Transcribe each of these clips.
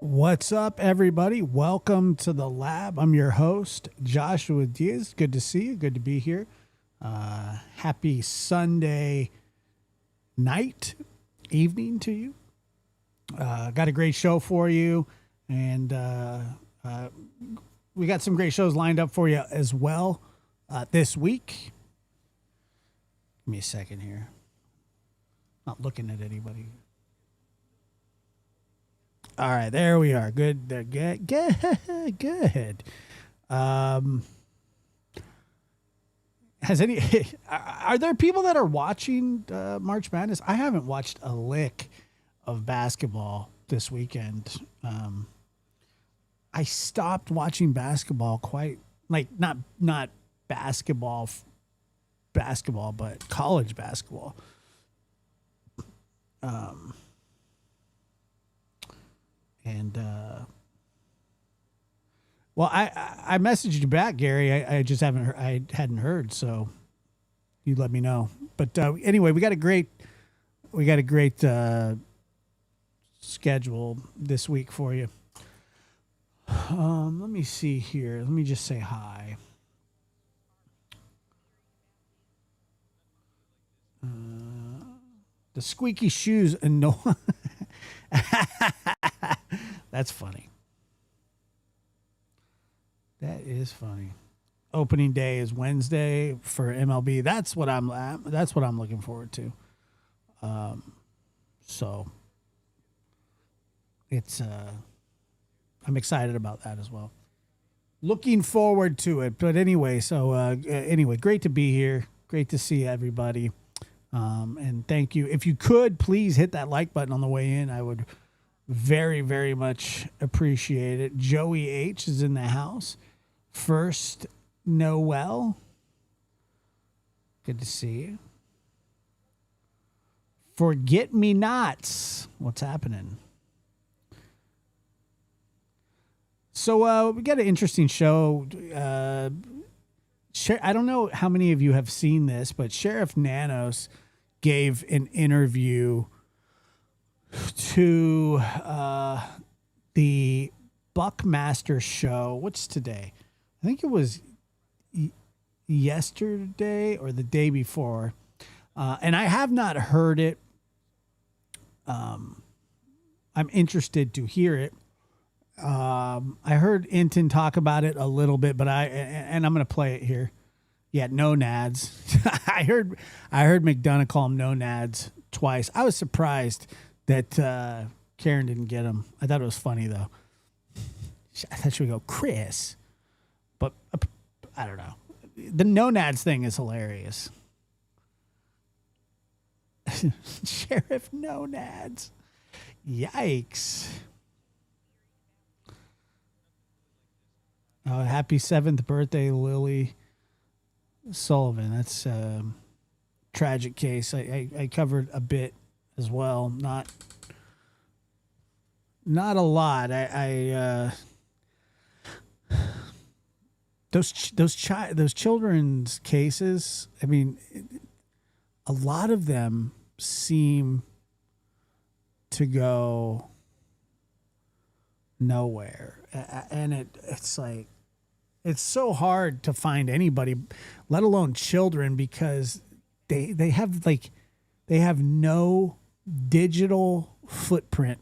What's up, everybody? Welcome to the lab. I'm your host, Joshua Diaz. Good to see you. Good to be here. Happy Sunday night, evening to you. Got a great show for you, and we got some great shows lined up for you as well this week. Give me a second here. Not looking at anybody. All right, there we are. Good. Good. Are there people that are watching March Madness? I haven't watched a lick of basketball this weekend. I stopped watching basketball not basketball, but college basketball. Well, I messaged you back, Gary. I just hadn't heard, so you let me know. But anyway, we got a great schedule this week for you. Let me see here. Let me just say hi. The squeaky shoes annoy. That's funny. That is funny. Opening day is Wednesday for MLB. That's what I'm looking forward to. So it's I'm excited about that as well. Looking forward to it. But anyway, great to be here. Great to see everybody. And thank you. If you could, please hit that like button on the way in. I would very, very much appreciate it. Joey H is in the house. First Noel. Good to see you. Forget Me Nots. What's happening? So we got an interesting show. I don't know how many of you have seen this, but Sheriff Nanos gave an interview to the Buckmaster show. What's today? I think it was yesterday or the day before. And I have not heard it. I'm interested to hear it. I heard Inton talk about it a little bit, but I'm going to play it here. Yeah, no nads. I heard McDonough call him no nads twice. I was surprised that Karen didn't get him. I thought it was funny though. I thought she would go Chris, but I don't know. The no nads thing is hilarious. Sheriff no nads. Yikes. Oh, happy 7th birthday, Lily Sullivan. That's a tragic case. I covered a bit as well. Not a lot. Those children's cases, I mean, a lot of them seem to go nowhere. And it's like, it's so hard to find anybody, let alone children, because they have no digital footprint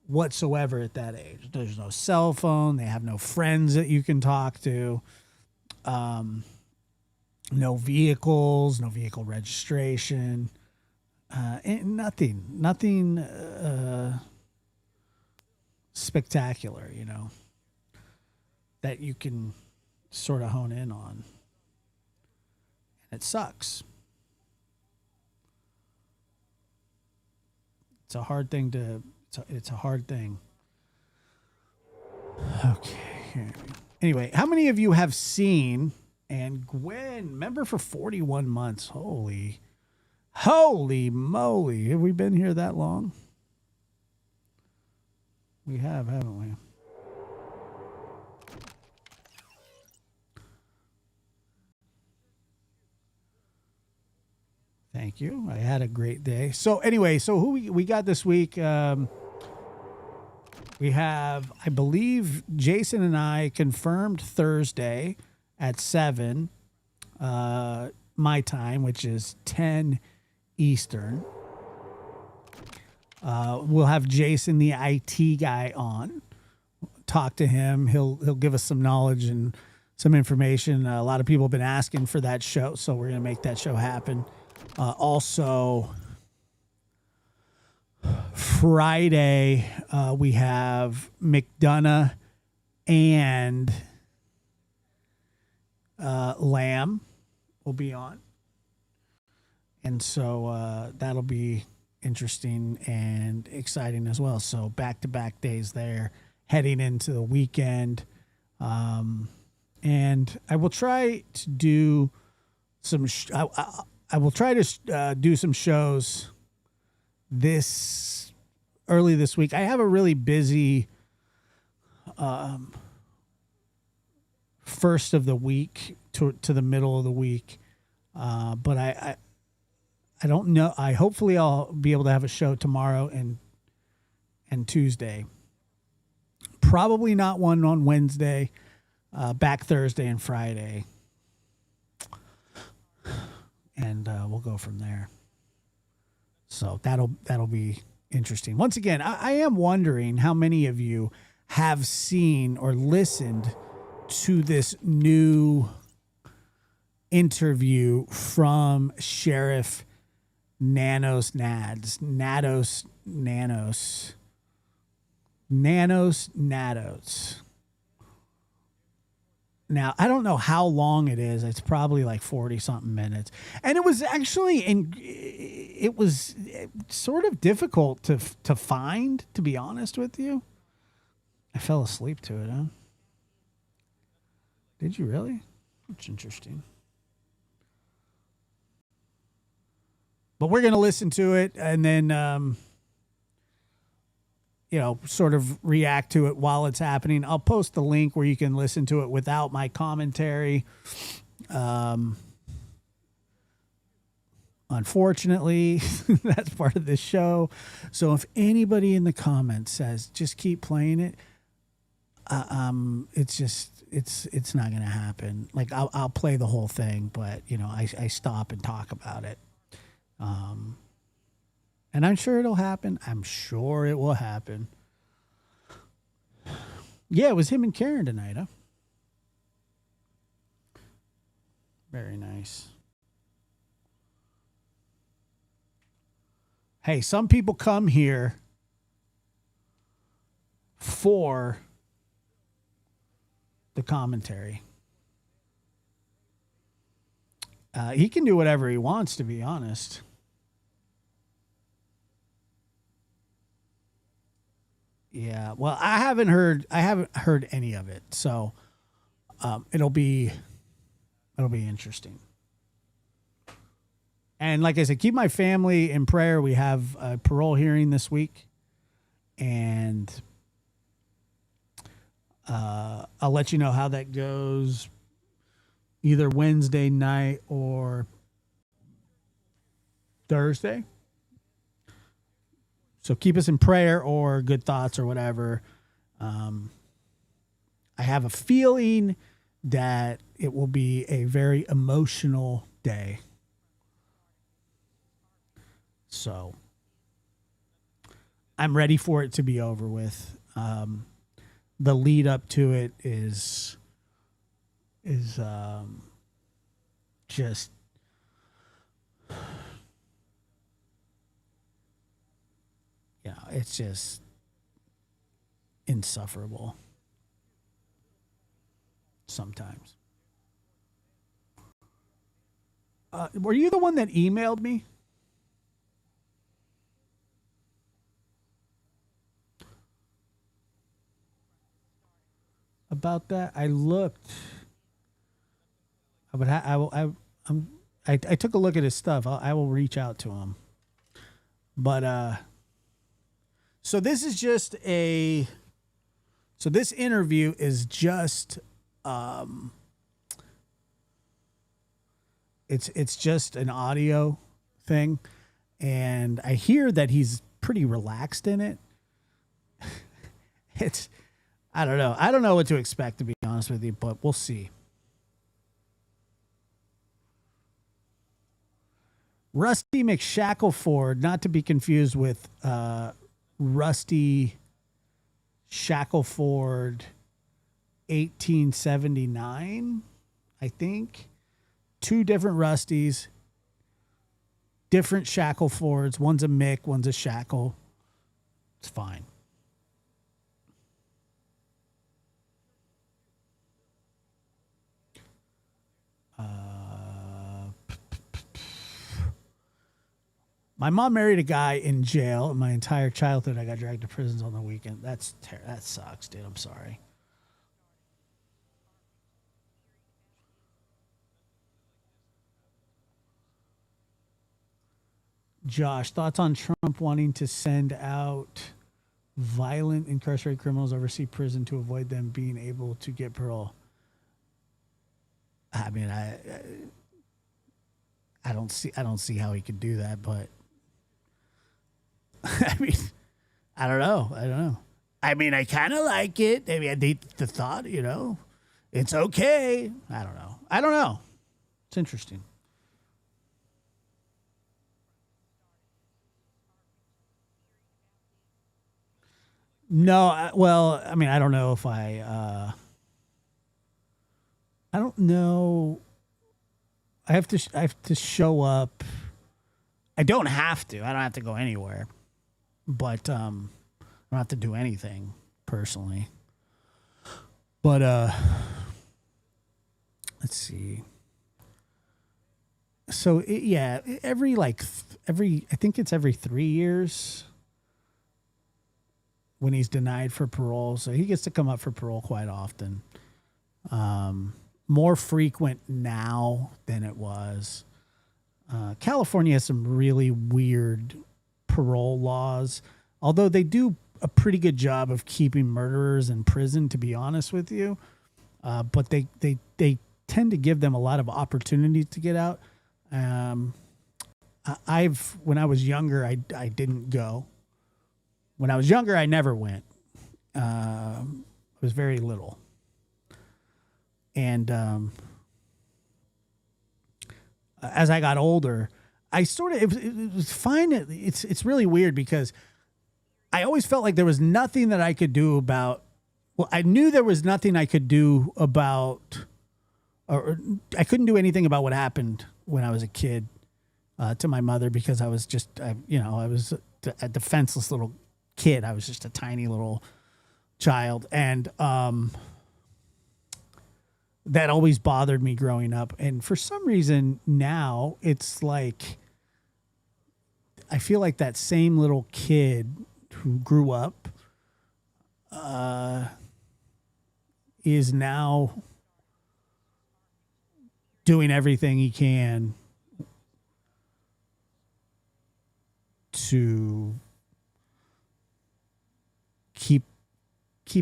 whatsoever at that age. There's no cell phone. They have no friends that you can talk to. No vehicles, no vehicle registration, and nothing spectacular, that you can sort of hone in on. And it sucks. It's a hard thing it's a hard thing. Okay. Anyway, how many of you have seen, and Gwen, member for 41 months. Holy moly. Have we been here that long? We have, haven't we? Thank you. I had a great day. So anyway, who we got this week? We have, I believe, Jason and I confirmed Thursday at 7 my time, which is 10 Eastern. We'll have Jason, the IT guy, on. Talk to him. He'll give us some knowledge and some information. A lot of people have been asking for that show, so we're going to make that show happen. Also, Friday, we have McDonough and Lamb will be on. And so that'll be interesting and exciting as well. So back-to-back days there, heading into the weekend. And I will try to do some I will try to do some shows early this week. I have a really busy first of the week to the middle of the week. But I don't know. Hopefully I'll be able to have a show tomorrow and Tuesday. Probably not one on Wednesday, back Thursday and Friday. And we'll go from there. So that'll be interesting. Once again, I am wondering how many of you have seen or listened to this new interview from Sheriff Nanos. Now, I don't know how long it is. It's probably like 40-something minutes. And it was actually, it was sort of difficult to find, to be honest with you. I fell asleep to it, huh? Did you really? That's interesting. But we're going to listen to it and then, sort of react to it while it's happening. I'll post the link where you can listen to it without my commentary. Unfortunately, that's part of this show. So if anybody in the comments says, just keep playing it, it's not going to happen. Like I'll play the whole thing, but I stop and talk about it. And I'm sure it'll happen. I'm sure it will happen. Yeah, it was him and Karen tonight, huh? Very nice. Hey, some people come here for the commentary. He can do whatever he wants, to be honest. Yeah, well, I haven't heard any of it, so it'll be interesting. And like I said, keep my family in prayer. We have a parole hearing this week, and I'll let you know how that goes, either Wednesday night or Thursday. So keep us in prayer or good thoughts or whatever. I have a feeling that it will be a very emotional day. So I'm ready for it to be over with. The lead up to it is just it's just insufferable sometimes. Were you the one that emailed me about that? I looked. I took a look at his stuff. I will reach out to him. But so this is just a. So this interview is just. It's just an audio thing, and I hear that he's pretty relaxed in it. I don't know. I don't know what to expect, to be honest with you, but we'll see. Rusty McShackleford, not to be confused with Rusty Shackleford 1879, I think. Two different Rusties, different Shacklefords. One's a Mick, one's a Shackle. It's fine. My mom married a guy in jail. In my entire childhood, I got dragged to prisons on the weekend. That sucks, dude. I'm sorry. Josh, thoughts on Trump wanting to send out violent incarcerated criminals overseas prison to avoid them being able to get parole? I mean, I don't see how he could do that, but I mean, I don't know. I mean, I kind of like it. I mean, the thought, it's okay. I don't know. It's interesting. No, well, I mean, I don't know if I don't know. I have to show up. I don't have to. I don't have to go anywhere. But I don't have to do anything personally. But let's see. So every I think it's every 3 years when he's denied for parole. So he gets to come up for parole quite often. More frequent now than it was. California has some really weird parole laws, although they do a pretty good job of keeping murderers in prison, to be honest with you. But they tend to give them a lot of opportunities to get out. When I was younger, I didn't go. When I was younger, I never went. I was very little. And as I got older, I sort of it was fine. It's really weird because I always felt like there was nothing that I could do about. Well, I knew there was nothing I could do about, or I couldn't do anything about what happened when I was a kid to my mother because I was just, I was a defenseless little kid. I was just a tiny little child, and that always bothered me growing up. And for some reason now it's like, I feel like that same little kid who grew up is now doing everything he can to keep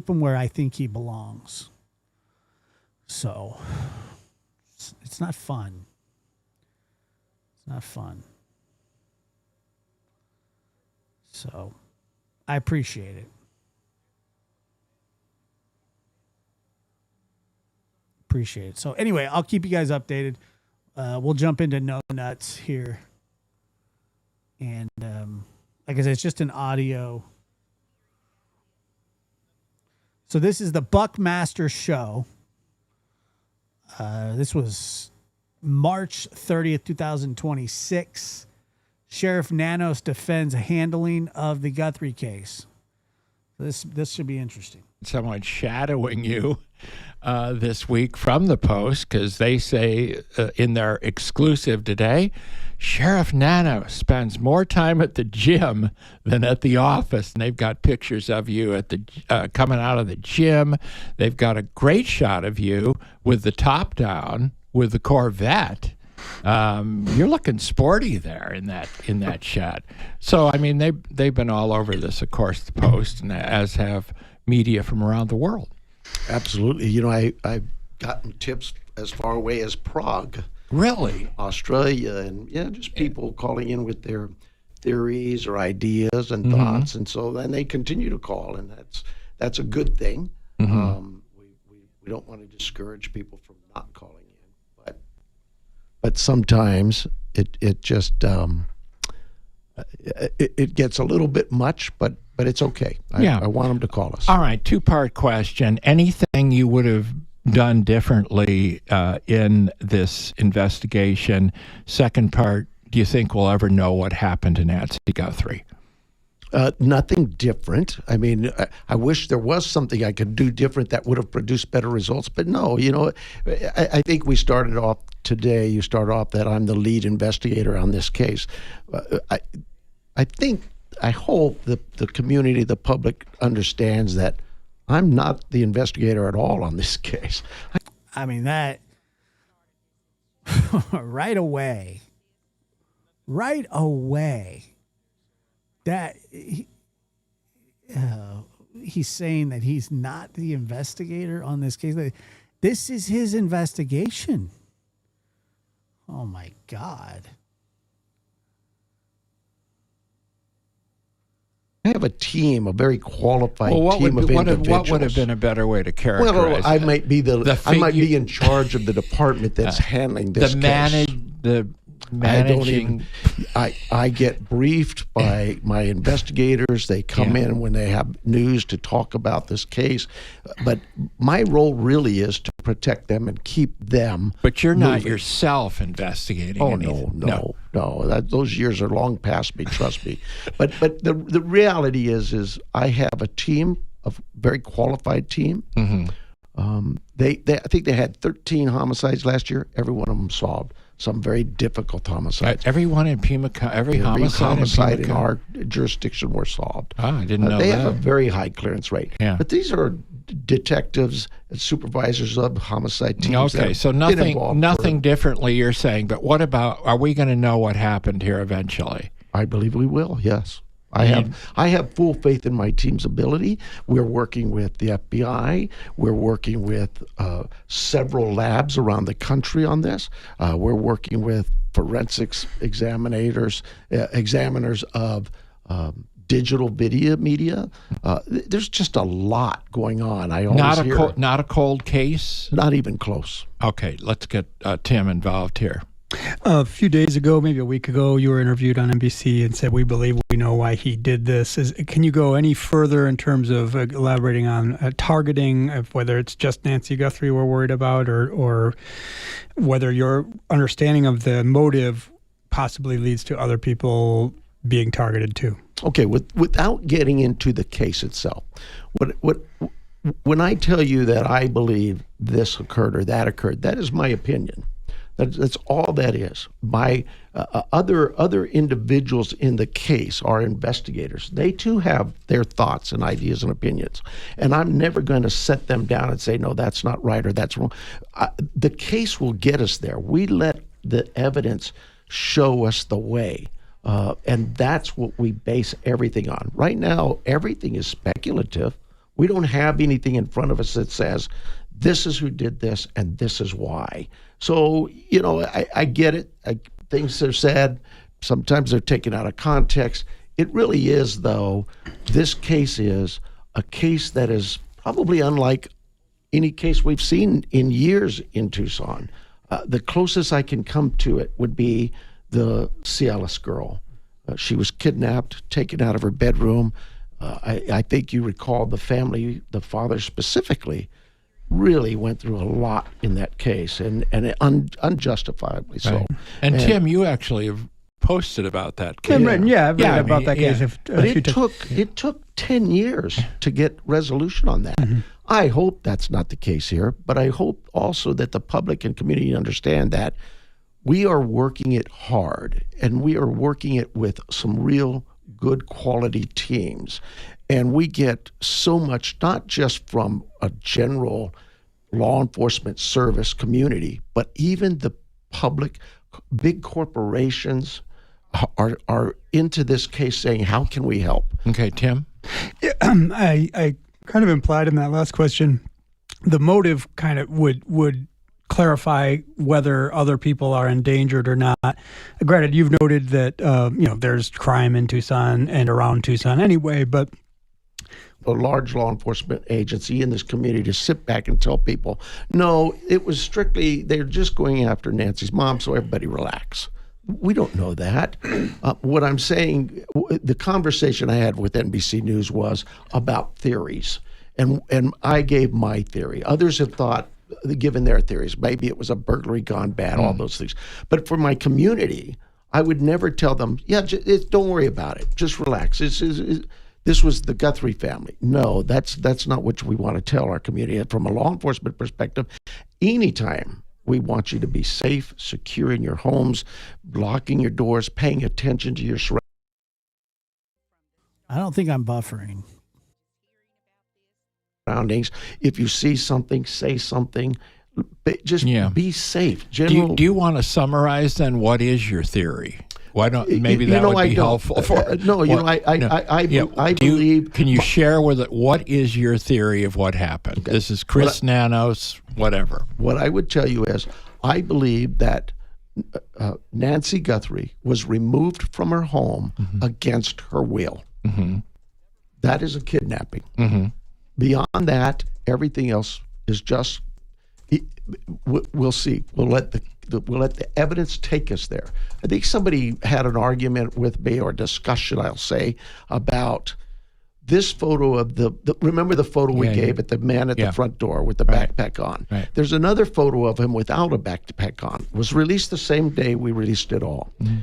him where I think he belongs. So it's not fun. It's not fun. So I appreciate it. Appreciate it. So anyway, I'll keep you guys updated. We'll jump into No Nuts here. And like I said, it's just an audio. So this is the Buckmaster Show. This was March 30th, 2026. Sheriff Nanos defends handling of the Guthrie case. This should be interesting. Someone shadowing you this week from the Post, because they say in their exclusive today, Sheriff Nanos spends more time at the gym than at the office. And they've got pictures of you at the coming out of the gym. They've got a great shot of you with the top down with the Corvette. You're looking sporty there in that shot. So I mean, they've been all over this, of course, the Post, and as have media from around the world. Absolutely. I've gotten tips as far away as Prague. Really? Australia, and just people calling in with their theories or ideas and thoughts, and so then they continue to call, and that's a good thing. We don't want to discourage people from not calling in, but sometimes it just it gets a little bit much, but it's okay. I want them to call us. All right, two-part question. Anything you would have done differently in this investigation? Second part, do you think we'll ever know what happened to Nancy Guthrie? Nothing different. I mean, I wish there was something I could do different that would have produced better results, but no. I think we started off today. You start off that I'm the lead investigator on this case. I hope the community, the public understands that I'm not the investigator at all on this case. I mean, that right away, that he's saying that he's not the investigator on this case. This is his investigation. Oh, my God. I have a team, a very qualified team of individuals. What would have been a better way to characterize it? I might be I might be in charge of the department that's handling this case. Managing. I get briefed by my investigators. They come in when they have news to talk about this case. But my role really is to protect them and keep them. But you're not yourself investigating anything. No. Those years are long past me, trust me. But the reality is I have a team, a very qualified team. I think they had 13 homicides last year. Every one of them solved. Some very difficult homicides. Everyone in Pima, every homicide in our jurisdiction were solved. I didn't know they that. They have a very high clearance rate. Yeah. But these are detectives and supervisors of homicide teams. Okay, so nothing differently you're saying. But what about, are we going to know what happened here eventually? I believe we will, yes. I have full faith in my team's ability. We're working with the FBI. We're working with several labs around the country on this. We're working with forensics examiners of digital video media. There's just a lot going on. Not a cold case? Not even close. Okay, let's get Tim involved here. A few days ago, maybe a week ago, you were interviewed on NBC and said, we believe we know why he did this. Can you go any further in terms of elaborating on targeting, of whether it's just Nancy Guthrie we're worried about, or whether your understanding of the motive possibly leads to other people being targeted too? Okay, without getting into the case itself, when I tell you that I believe this occurred or that occurred, that is my opinion. That's all that is. My other individuals in the case are investigators. They too have their thoughts and ideas and opinions. And I'm never going to set them down and say, no, that's not right or that's wrong. The case will get us there. We let the evidence show us the way. And that's what we base everything on. Right now, everything is speculative. We don't have anything in front of us that says, this is who did this and this is why. So, I get it. Things are said. Sometimes they're taken out of context. It really is, though. This case is a case that is probably unlike any case we've seen in years in Tucson. The closest I can come to it would be the Cialis girl. She was kidnapped, taken out of her bedroom. I think you recall the family, the father specifically, really went through a lot in that case, and unjustifiably so. Right. And Tim, you actually have posted about that case. I've read about that case. But it took 10 years to get resolution on that. Mm-hmm. I hope that's not the case here, but I hope also that the public and community understand that we are working it hard, and we are working it with some real good quality teams. And we get so much, not just from a general law enforcement service community, but even the public, big corporations are into this case saying, how can we help? Okay, Tim? Yeah, I kind of implied in that last question, the motive kind of would clarify whether other people are endangered or not. Granted, you've noted that there's crime in Tucson and around Tucson anyway, but a large law enforcement agency in this community to sit back and tell people, no, it was strictly, they're just going after Nancy's mom, so everybody relax. We don't know that. What I'm saying, the conversation I had with NBC News was about theories, and I gave my theory. Others have thought, given their theories, maybe it was a burglary gone bad, all those things. But for my community, I would never tell them, don't worry about it, just relax. This was the Guthrie family. No, that's not what we want to tell our community. From a law enforcement perspective, anytime we want you to be safe, secure in your homes, locking your doors, paying attention to your surroundings. I don't think I'm buffering. If you see something, say something. Just be safe. Do you want to summarize then what is your theory? Why don't maybe that would be helpful for I believe. Can you share with it what is your theory of what happened? Okay. This is Chris Nanos, whatever. What I would tell you is I believe that Nancy Guthrie was removed from her home against her will. Mm-hmm. That is a kidnapping. Mm-hmm. Beyond that, everything else is just. We'll see. We'll let the evidence take us there. I think somebody had an argument with me, or discussion, I'll say, about this photo of remember the photo we gave at the man at the front door with the backpack on. Right. There's another photo of him without a backpack on. It was released the same day we released it all. Mm-hmm.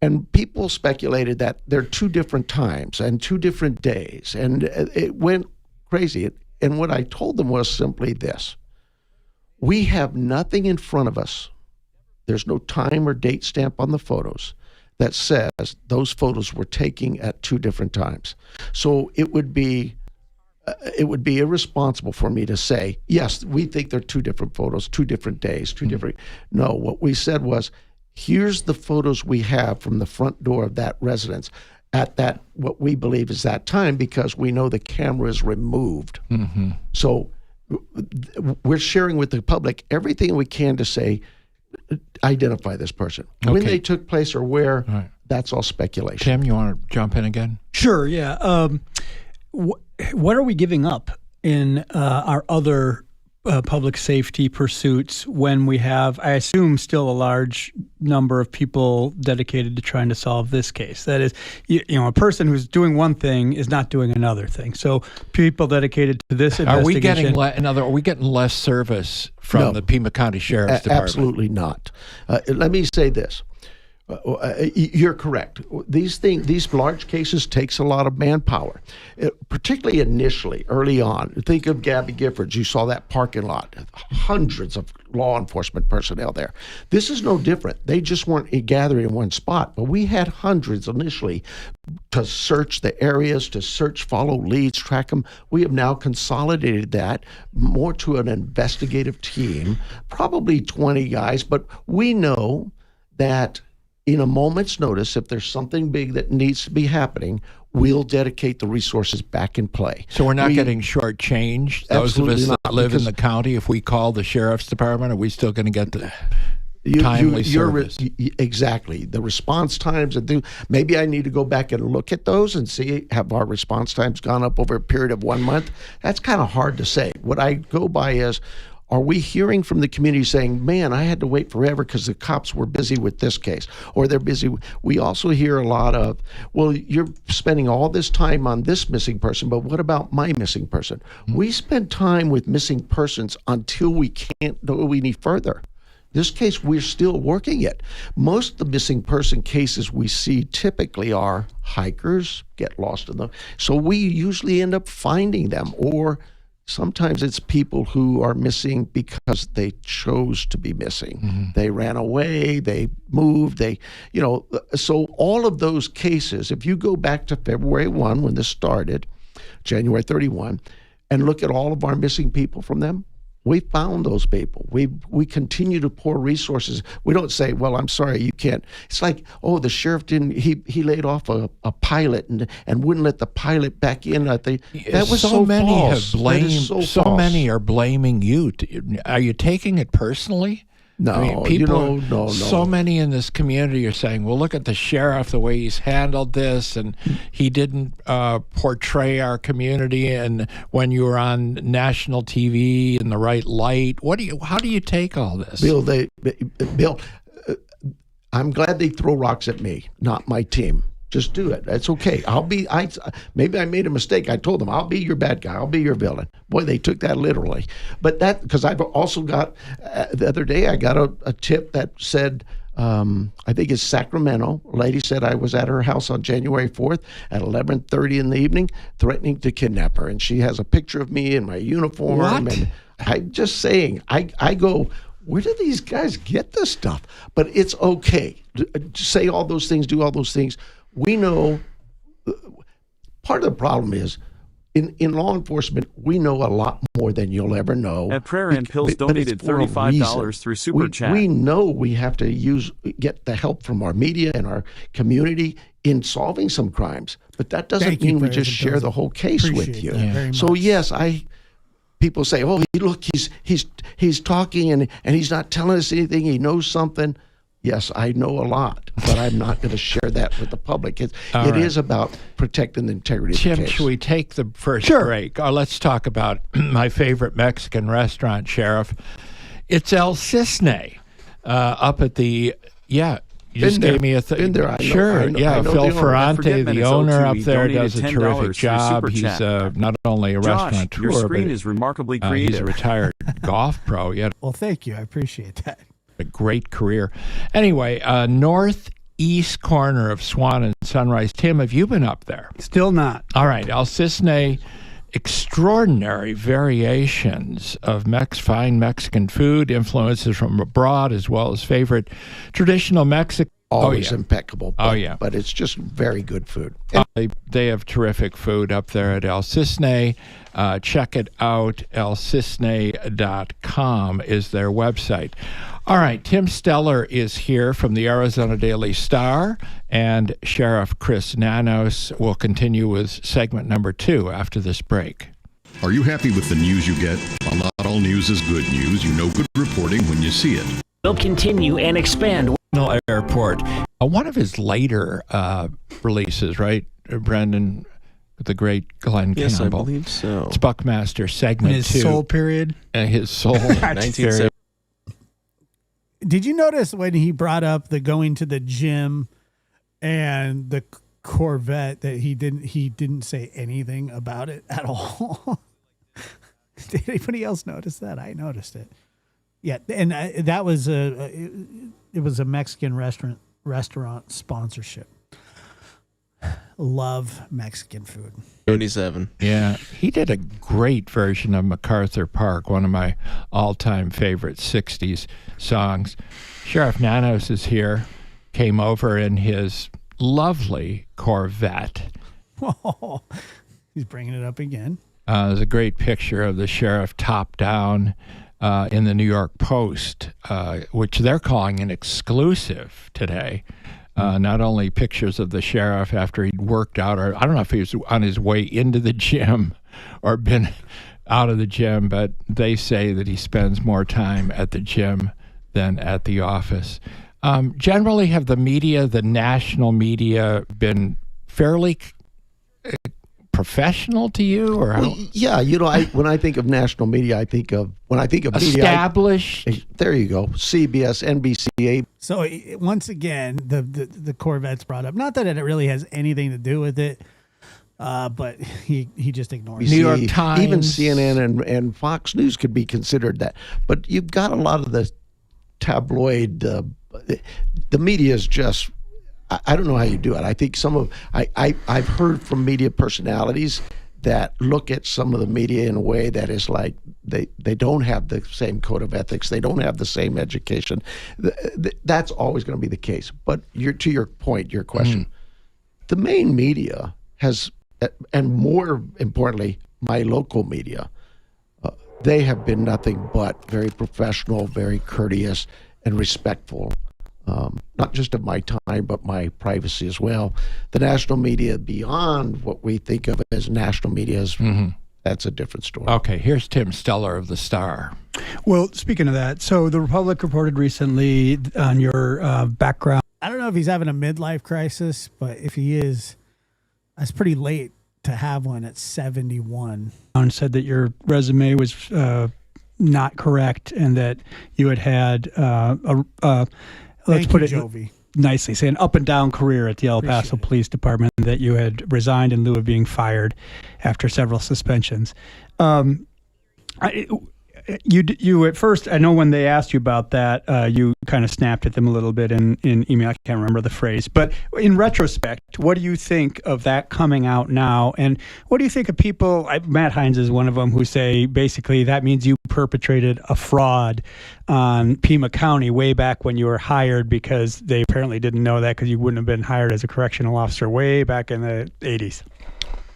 And people speculated that they're two different times and 2 different days. And it went crazy. And what I told them was simply this. We have nothing in front of us. There's no time or date stamp on the photos that says those photos were taken at 2 different times. So it would be irresponsible for me to say, yes, we think they're 2 different photos, 2 different days, 2 different. No, what we said was, here's the photos we have from the front door of that residence at that, what we believe is that time, because we know the camera is removed. Mm-hmm. So we're sharing with the public everything we can to say, identify this person. Okay. When they took place or where, that's all speculation. Tim, you want to jump in again? Sure, yeah. What are we giving up in our other public safety pursuits when we have, I assume, still a large number of people dedicated to trying to solve this case? That is, a person who's doing one thing is not doing another thing. So people dedicated to this investigation. Are we getting less service from the Pima County Sheriff's Department? Absolutely not. Let me say this. You're correct. These large cases takes a lot of manpower, particularly initially, early on. Think of Gabby Giffords. You saw that parking lot, hundreds of law enforcement personnel there. This is no different. They just weren't gathering in one spot, but we had hundreds initially to search the areas, follow leads, track them. We have now consolidated that more to an investigative team, probably 20 guys, but we know that in a moment's notice, if there's something big that needs to be happening, we'll dedicate the resources back in play. So we're not getting shortchanged? Those of us that live in the county, if we call the Sheriff's Department, are we still going to get the... timely service. Exactly. The response times, maybe I need to go back and look at those and see, have our response times gone up over a period of 1 month? That's kind of hard to say. What I go by is, are we hearing from the community saying, man, I had to wait forever because the cops were busy with this case, or they're busy? We also hear a lot of, well, you're spending all this time on this missing person, but what about my missing person? We spend time with missing persons until we can't go any further. This case, we're still working it. Most of the missing person cases we see typically are hikers, get lost in them. So we usually end up finding them, or sometimes it's people who are missing because they chose to be missing. They ran away, they moved, so all of those cases, if you go back to February 1 when this started, January 31, and look at all of our missing people from them, we found those people. We continue to pour resources. We don't say, well, I'm sorry, you can't. It's like, oh, the sheriff didn't, he laid off a pilot and wouldn't let the pilot back in. That was so many false. have blamed, so false. many are blaming you. Are you taking it personally? No, I mean, people, no. So many in this community are saying, well, look at the sheriff, the way he's handled this, and he didn't portray our community and when you were on national TV in the right light. How do you take all this? Bill, I'm glad they throw rocks at me, not my team. Just do it. It's okay. Maybe I made a mistake. I told them, I'll be your bad guy. I'll be your villain. Boy, they took that literally. But because I've also got, the other day, I got a tip that said, I think it's Sacramento. A lady said I was at her house on January 4th at 11:30 in the evening, threatening to kidnap her. And she has a picture of me in my uniform. What? And I'm just saying, I go, where do these guys get this stuff? But it's okay. Say all those things, do all those things. We know part of the problem is in law enforcement, we know a lot more than you'll ever know. At Prayer and Pills donated $35 through Super Chat. We know we have to get the help from our media and our community in solving some crimes, but that doesn't mean we just share the whole case with you. So yes, people say, "Oh, look, he's talking and he's not telling us anything. He knows something." Yes, I know a lot, but I'm not going to share that with the public. It is about protecting the integrity of the Tim, case. should we take the first break? Let's talk about my favorite Mexican restaurant, Sheriff. It's El Cisne up at the, you just gave me a Been there. I know, sure, I know Phil the owner. Ferrante, the owner up there, does a $10 terrific through job. Super He's Chat. not only a Josh, restaurateur, your screen but is remarkably he's creative. a retired golf pro. Yeah, Well, thank you. I appreciate that. a great career. Anyway, northeast corner of Swan and Sunrise. Tim, have you been up there? Still not. All right, El Cisne, extraordinary variations of fine Mexican food, influences from abroad, as well as favorite traditional Mexican. Always impeccable. But, but it's just very good food. They have terrific food up there at El Cisne. Check it out. elcisne.com is their website. All right, Tim Steller is here from the Arizona Daily Star, and Sheriff Chris Nanos will continue with segment number 2 after this break. Are you happy with the news you get? Well, not all news is good news. You know good reporting when you see it. We'll continue and expand. Airport. One of his later releases, right, Brendan, with the great Glenn Yes, Campbell. I believe so. It's Buckmaster segment In his 2. soul period. His soul. 1970. Did you notice when he brought up the going to the gym and the Corvette that he didn't say anything about it at all? Did anybody else notice that? I noticed it. Yeah, and that was it was a Mexican restaurant sponsorship. Love Mexican food. 77. Yeah, he did a great version of MacArthur Park, one of my all-time favorite 60s songs. Sheriff Nanos is here, came over in his lovely Corvette. Oh, he's bringing it up again. There's a great picture of the sheriff top down in the New York Post, which they're calling an exclusive today. Not only pictures of the sheriff after he'd worked out, or I don't know if he was on his way into the gym or been out of the gym, but they say that he spends more time at the gym than at the office. Generally, have the media, the national media, been fairly professional to you, or Well, yeah, when I think of national media, I think of media, established? there you go, CBS, NBC. So once again, the Corvette's brought up. Not that it really has anything to do with it, but he just ignores New it. York Times, even CNN and Fox News could be considered that. But you've got a lot of the tabloid. The media is just. I don't know how you do it. I think I've heard from media personalities that look at some of the media in a way that is like they don't have the same code of ethics. They don't have the same education. That's always going to be the case. But to your point, your question, the main media has, and more importantly, my local media, they have been nothing but very professional, very courteous, and respectful. Not just of my time, but my privacy as well. The national media, beyond what we think of as national media, that's a different story. Okay, here's Tim Steller of the Star. Well, speaking of that, so the Republic reported recently on your background. I don't know if he's having a midlife crisis, but if he is, that's pretty late to have one at 71. And said that your resume was not correct and that you had let's put it Jovi. Nicely, say an up and down career at the El Paso Police Department, that you had resigned in lieu of being fired after several suspensions. You at first, I know when they asked you about that, you kind of snapped at them a little bit in email. I can't remember the phrase, but in retrospect, what do you think of that coming out now? And what do you think of people? Matt Hines is one of them who say basically that means you perpetrated a fraud on Pima County way back when you were hired, because they apparently didn't know that because you wouldn't have been hired as a correctional officer way back in the 80s.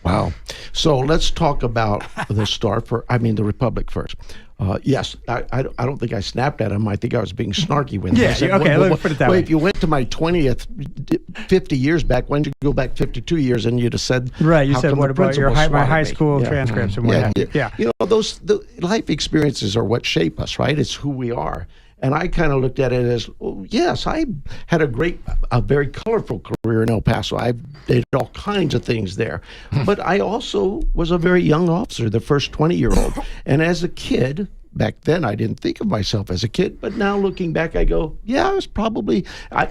Wow. So let's talk about the Republic first. Yes, I don't think I snapped at him. I think I was being snarky with him. Yeah, said, okay, let me put it that way. If you went to my 20th, 50 years back, why don't you go back 52 years and you'd have said, right, you how said, come what the about your principal my high swatted me? school Yeah. transcripts and what have you? Yeah. You know, the life experiences are what shape us, right? It's who we are. And I kind of looked at it as, well, yes, I had a very colorful career in El Paso. I did all kinds of things there. But I also was a very young officer, the first 20-year-old. And as a kid, back then I didn't think of myself as a kid, but now looking back, I go, yeah, I was probably,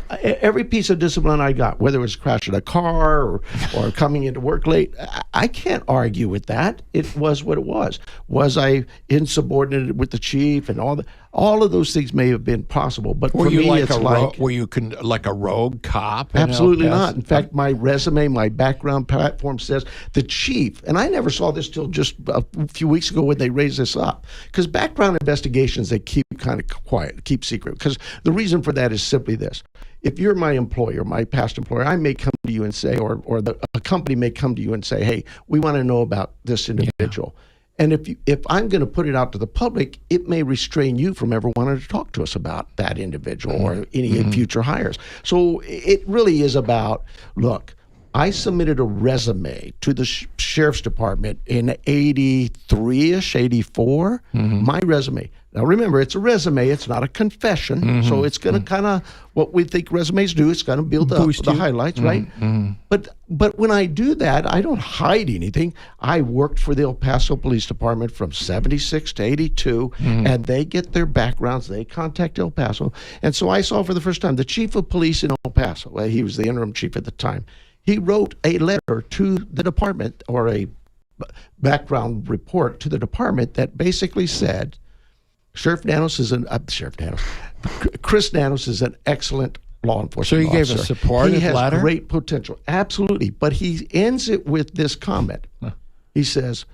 every piece of discipline I got, whether it was crashing a car or coming into work late, I can't argue with that. It was what it was. Was I insubordinate with the chief and all of those things may have been possible, but for me, it's like... Were you like a rogue cop? Absolutely not. In fact, my resume, my background platform says the chief, and I never saw this till just a few weeks ago when they raised this up, because background investigations, they keep kind of quiet, keep secret, because the reason for that is simply this. If you're my employer, my past employer, I may come to you and say, or a company may come to you and say, hey, we want to know about this individual. Yeah. And if I'm going to put it out to the public, it may restrain you from ever wanting to talk to us about that individual or any future hires. So it really is about, look, I submitted a resume to the sheriff's department in 83-ish, 84. My resume. Now remember, it's a resume. It's not a confession. So it's going to kind of, what we think resumes do, it's going to build up the highlights, right? But when I do that, I don't hide anything. I worked for the El Paso Police Department from 76 to 82, and they get their backgrounds. They contact El Paso. And so I saw for the first time the chief of police in El Paso. Well, he was the interim chief at the time. He wrote a letter to the department, or a background report to the department, that basically said, Chris Nanos is an excellent law enforcement officer. So he gave a supportive letter? He has great potential. Absolutely. But he ends it with this comment. He says,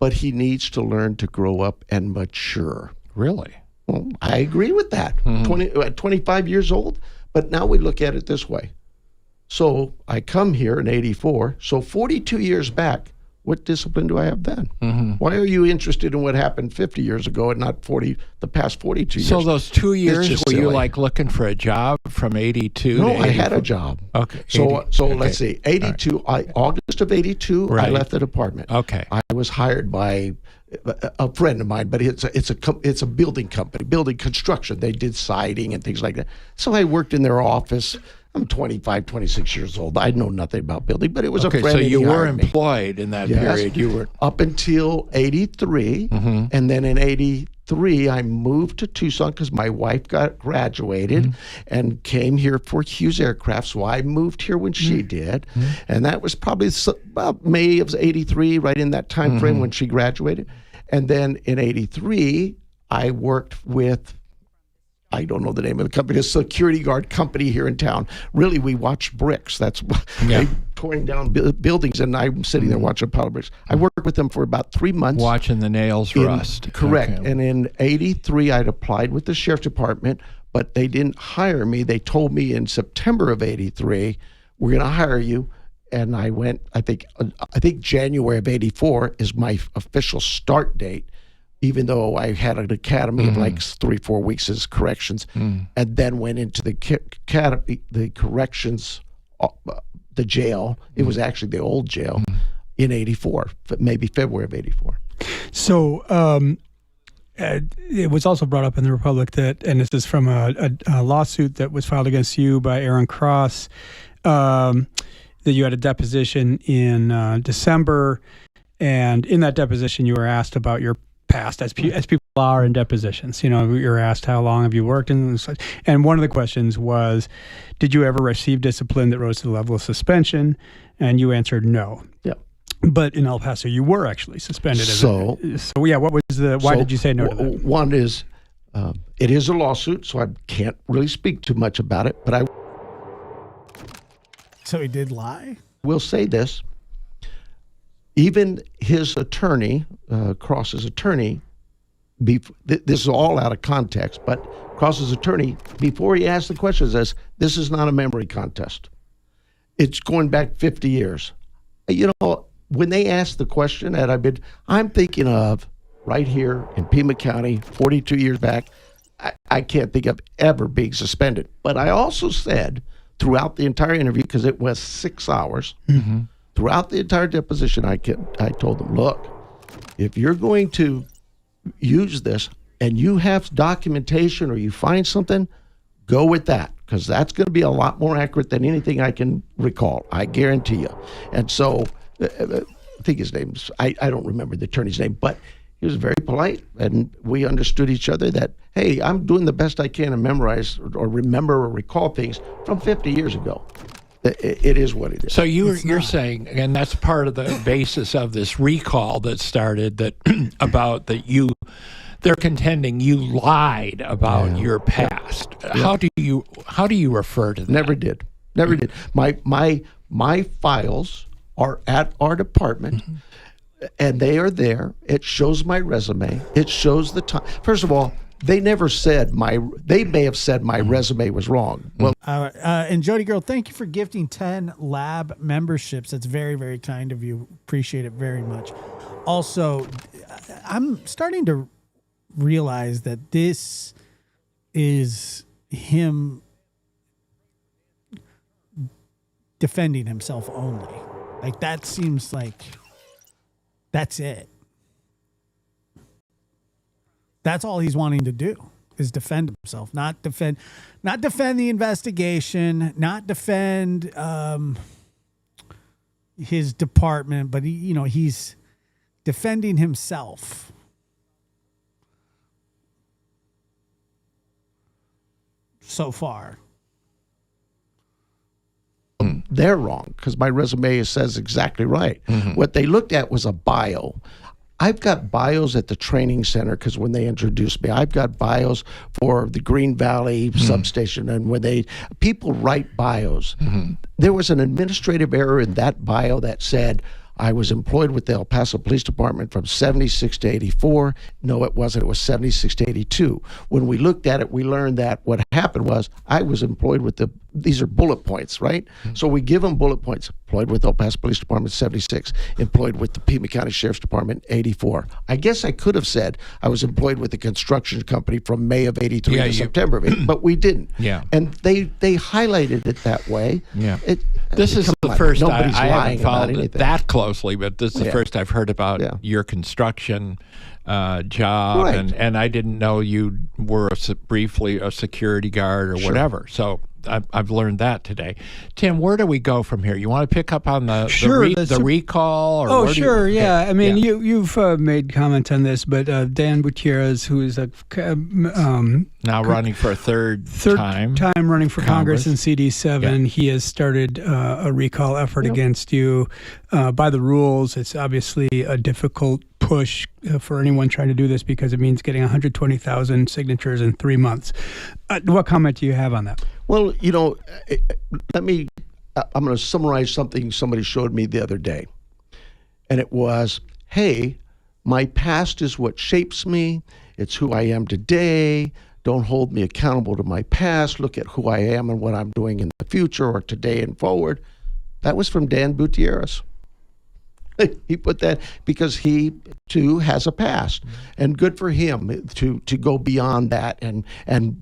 but he needs to learn to grow up and mature. Really? Well, I agree with that. 25 years old. But now we look at it this way. So I come here in 84. So 42 years back, what discipline do I have then? Why are you interested in what happened 50 years ago and not the past 42 years? So those 2 years, were silly. you like looking for a job from 82 No, to 84? I had a job. Okay. So let's see. 82, August of 82, Right. I left the department. Okay. I was hired by a friend of mine, but it's a building company, building construction. They did siding and things like that. So I worked in their office. I'm 25, 26 years old. I know nothing about building, but it was a friend. So and you he were hired me. employed in that Yes. period. You were Up until 83. And then in 83, I moved to Tucson because my wife got graduated and came here for Hughes Aircraft. So I moved here when she did. And that was probably about May of 83, right in that time frame when she graduated. And then in 83, I worked with, I don't know the name of the company, a security guard company here in town. Really, we watched bricks. That's they touring down buildings, and I'm sitting there watching a pile of bricks. I worked with them for about 3 months. watching the nails rust. Correct. Okay. And in 83, I'd applied with the sheriff's department, but they didn't hire me. They told me in September of 83, we're going to hire you. And I went, I think January of 84 is my official start date, even though I had an academy of like 3-4 weeks as corrections, and then went into the academy, the corrections, the jail. It was actually the old jail in 84, maybe February of 84. So it was also brought up in the Republic that, and this is from a lawsuit that was filed against you by Aaron Cross, that you had a deposition in December, and in that deposition you were asked about your past, as people are in depositions. You know, you're asked how long have you worked in such, and one of the questions was, did you ever receive discipline that rose to the level of suspension? And you answered no. Yeah. But in El Paso, you were actually suspended. So yeah, what was why did you say no to that? One is, it is a lawsuit, so I can't really speak too much about it, but I So he did lie? will say this. Even his attorney, Cross's attorney, this is all out of context, but Cross's attorney, before he asked the question, says, this is not a memory contest. It's going back 50 years. You know, when they asked the question that I'm thinking of right here in Pima County, 42 years back, I can't think of ever being suspended. But I also said throughout the entire interview, because it was 6 hours, throughout the entire deposition, I told them, look, if you're going to use this and you have documentation or you find something, go with that, because that's going to be a lot more accurate than anything I can recall. I guarantee you. And so I think his name's, I don't remember the attorney's name, but he was very polite, and we understood each other that, hey, I'm doing the best I can to memorize or remember or recall things from 50 years ago. It is what it is. So you're saying, and that's part of the basis of this recall that started, that about that they're contending you lied about your past. How do you refer to that? Never did. My files are at our department, and they are there. It shows my resume. It shows the time. First of all, they never said they may have said my resume was wrong. Well, And Jody Girl, thank you for gifting 10 lab memberships. That's very, very kind of you. Appreciate it very much. Also, I'm starting to realize that this is him defending himself only. Like, that seems like that's it. That's all he's wanting to do is defend himself, not defend the investigation, not defend his department, but he's defending himself. So far. They're wrong, because my resume says exactly right. What they looked at was a bio. I've got bios at the training center, because when they introduced me, I've got bios for the Green Valley substation, and when people write bios, there was an administrative error in that bio that said I was employed with the El Paso Police Department from 76 to 84. No, it wasn't. It was 76 to 82. When we looked at it, we learned that what happened was I was employed with the these are bullet points, right? So we give them bullet points. Employed with El Paso Police Department, 76. Employed with the Pima County Sheriff's Department, 84. I guess I could have said I was employed with the construction company from May of 83 to September of 83, but we didn't. Yeah. And they highlighted it that way. Yeah. This is the first I haven't followed it that closely, but this is the first I've heard about your construction job, Right. and I didn't know you were briefly a security guard or whatever. So I've learned that today. Tim, where do we go from here? You want to pick up on the recall? Or sure. Yeah. I mean, you've made comments on this, but Dan Gutierrez, who is now running for a third time running for Congress in CD7, he has started a recall effort against you. By the rules, it's obviously a difficult push for anyone trying to do this because it means getting 120,000 signatures in 3 months. What comment do you have on that? Well, I'm going to summarize something somebody showed me the other day. And it was, hey, my past is what shapes me. It's who I am today. Don't hold me accountable to my past. Look at who I am and what I'm doing in the future or today and forward. That was from Dan Gutierrez. He put that because he too has a past, and good for him to go beyond that and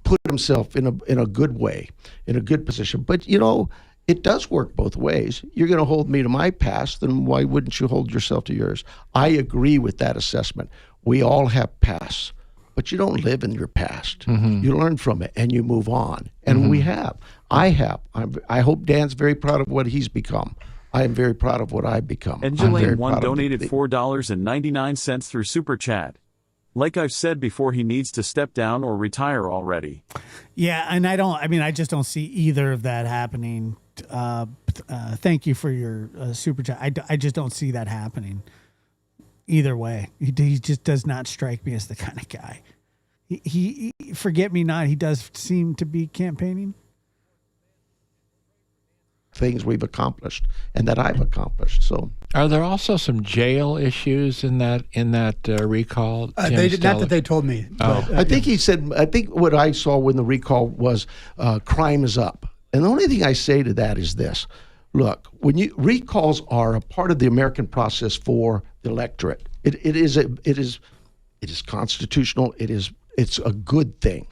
put himself in a good way, in a good position. But it does work both ways. You're going to hold me to my past, then why wouldn't you hold yourself to yours? I agree with that assessment. We all have pasts, but you don't live in your past. You learn from it and you move on. And we have. I have. I hope Dan's very proud of what he's become. I am very proud of what I've become. And Jelaine 1 donated $4.99 through Super Chat. Like I've said before, he needs to step down or retire already. Yeah, and I just don't see either of that happening. Thank you for your Super Chat. I just don't see that happening either way. He just does not strike me as the kind of guy. He forget me not, he does seem to be campaigning. Things we've accomplished and that I've accomplished. So, are there also some jail issues in that recall? Not that they told me. But, I think he said. I think what I saw when the recall was crime is up, and the only thing I say to that is this: look, recalls are a part of the American process for the electorate. It is constitutional. It's a good thing,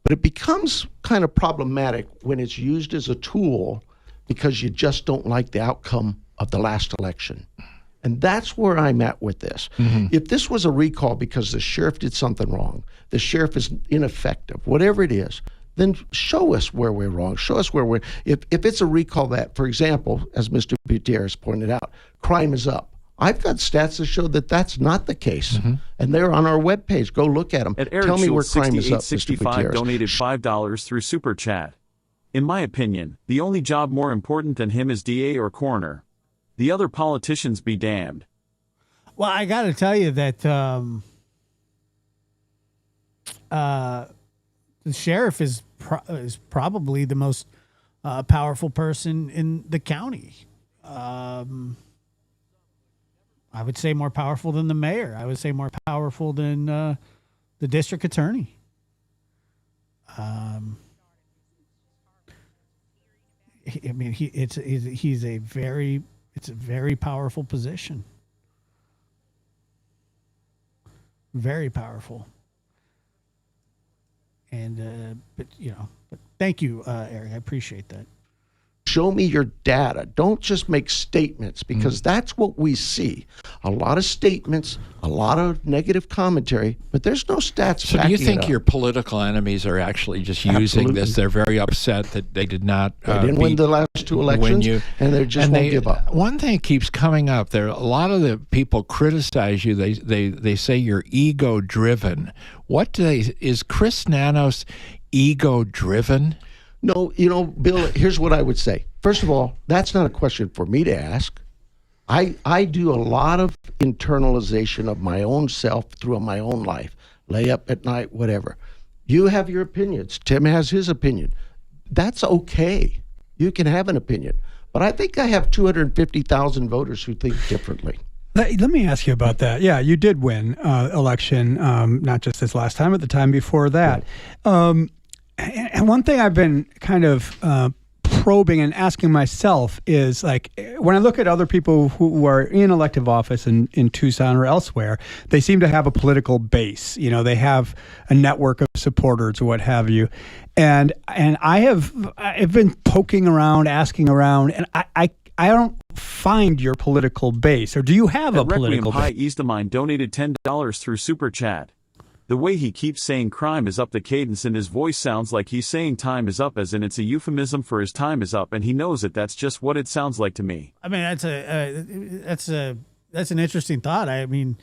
but it becomes kind of problematic when it's used as a tool because you just don't like the outcome of the last election. And that's where I'm at with this. If this was a recall because the sheriff did something wrong, the sheriff is ineffective, whatever it is, then show us where we're wrong. Show us where if it's a recall that, for example, as Mr. Gutierrez pointed out, crime is up. I've got stats that show that that's not the case. And they're on our webpage. Go look at them. Tell me where crime is up, Mr. Gutierrez. Donated $5 through Super Chat. In my opinion, the only job more important than him is DA or coroner. The other politicians be damned. Well, I got to tell you that the sheriff is probably the most powerful person in the county. I would say more powerful than the mayor. I would say more powerful than the district attorney. I mean, it's a very powerful position. Very powerful. And but thank you, Eric. I appreciate that. Show me your data. Don't just make statements, because that's what we see. A lot of statements, a lot of negative commentary, but there's no stats. So do you think your political enemies are actually just using this? They're very upset that they did not they didn't win the last two elections, and they just won't give up. One thing keeps coming up. There, a lot of the people criticize you. They say you're ego-driven. Is Chris Nanos ego-driven? No, Bill, here's what I would say. First of all, that's not a question for me to ask. I do a lot of internalization of my own self through my own life. Lay up at night, whatever. You have your opinions. Tim has his opinion. That's okay. You can have an opinion. But I think I have 250,000 voters who think differently. Let me ask you about that. Yeah, you did win election, not just this last time, but the time before that. And one thing I've been kind of probing and asking myself is like, when I look at other people who are in elective office in Tucson or elsewhere, they seem to have a political base. You know, they have a network of supporters or what have you. And I've been poking around, asking around, and I don't find your political base. Or do you have a political Requiem base? High East of Mine donated $10 through Super Chat. The way he keeps saying crime is up, the cadence in his voice sounds like he's saying time is up, as in it's a euphemism for his time is up, and he knows it. That's just what it sounds like to me. I mean, that's an interesting thought. I mean,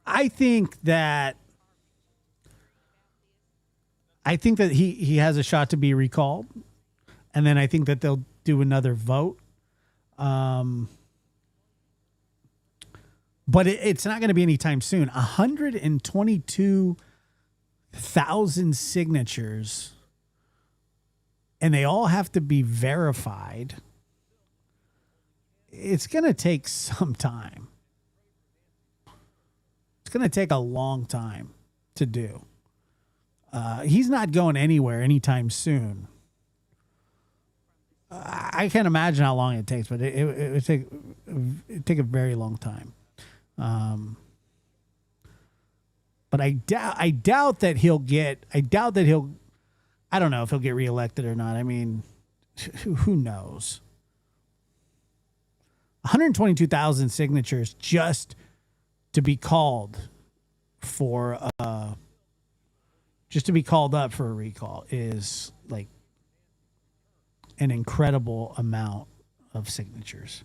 I think that he has a shot to be recalled, and then I think that they'll do another vote. But it's not going to be anytime soon. 122,000 signatures, and they all have to be verified. It's going to take some time. It's going to take a long time to do. He's not going anywhere anytime soon. I can't imagine how long it takes, but it would take a very long time. But I doubt that he'll get. I don't know if he'll get reelected or not. I mean, who knows? 122,000 signatures just to be called for just to be called up for a recall is like an incredible amount of signatures.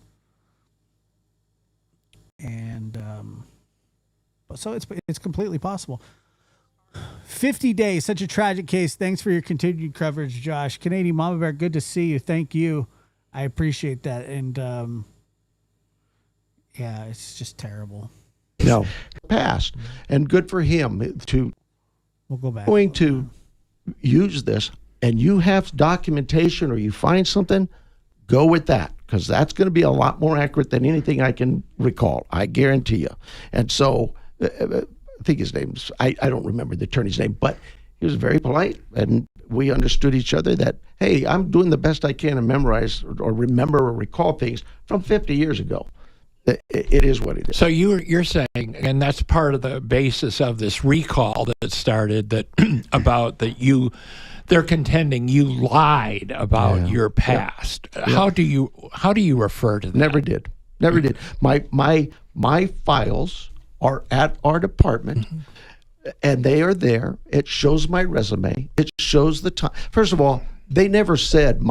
And so it's completely possible. 50 days, such a tragic case. Thanks for your continued coverage, Josh. Canadian Mama Bear, good to see you. Thank you. I appreciate that. And yeah, it's just terrible. No, passed, and good for him to. We'll go back. Going to use this, and you have documentation, or you find something, go with that, because that's going to be a lot more accurate than anything I can recall. I guarantee you. And so, I think his name's, I don't remember the attorney's name, but he was very polite, and we understood each other that, hey, I'm doing the best I can to memorize or remember or recall things from 50 years ago. It is what it is. So you're saying, and that's part of the basis of this recall that started, that about that they're contending you lied about your past. Yeah. How do you refer to that? Never did. My files are at our department, and they are there. It shows my resume. It shows the time. First of all, they never said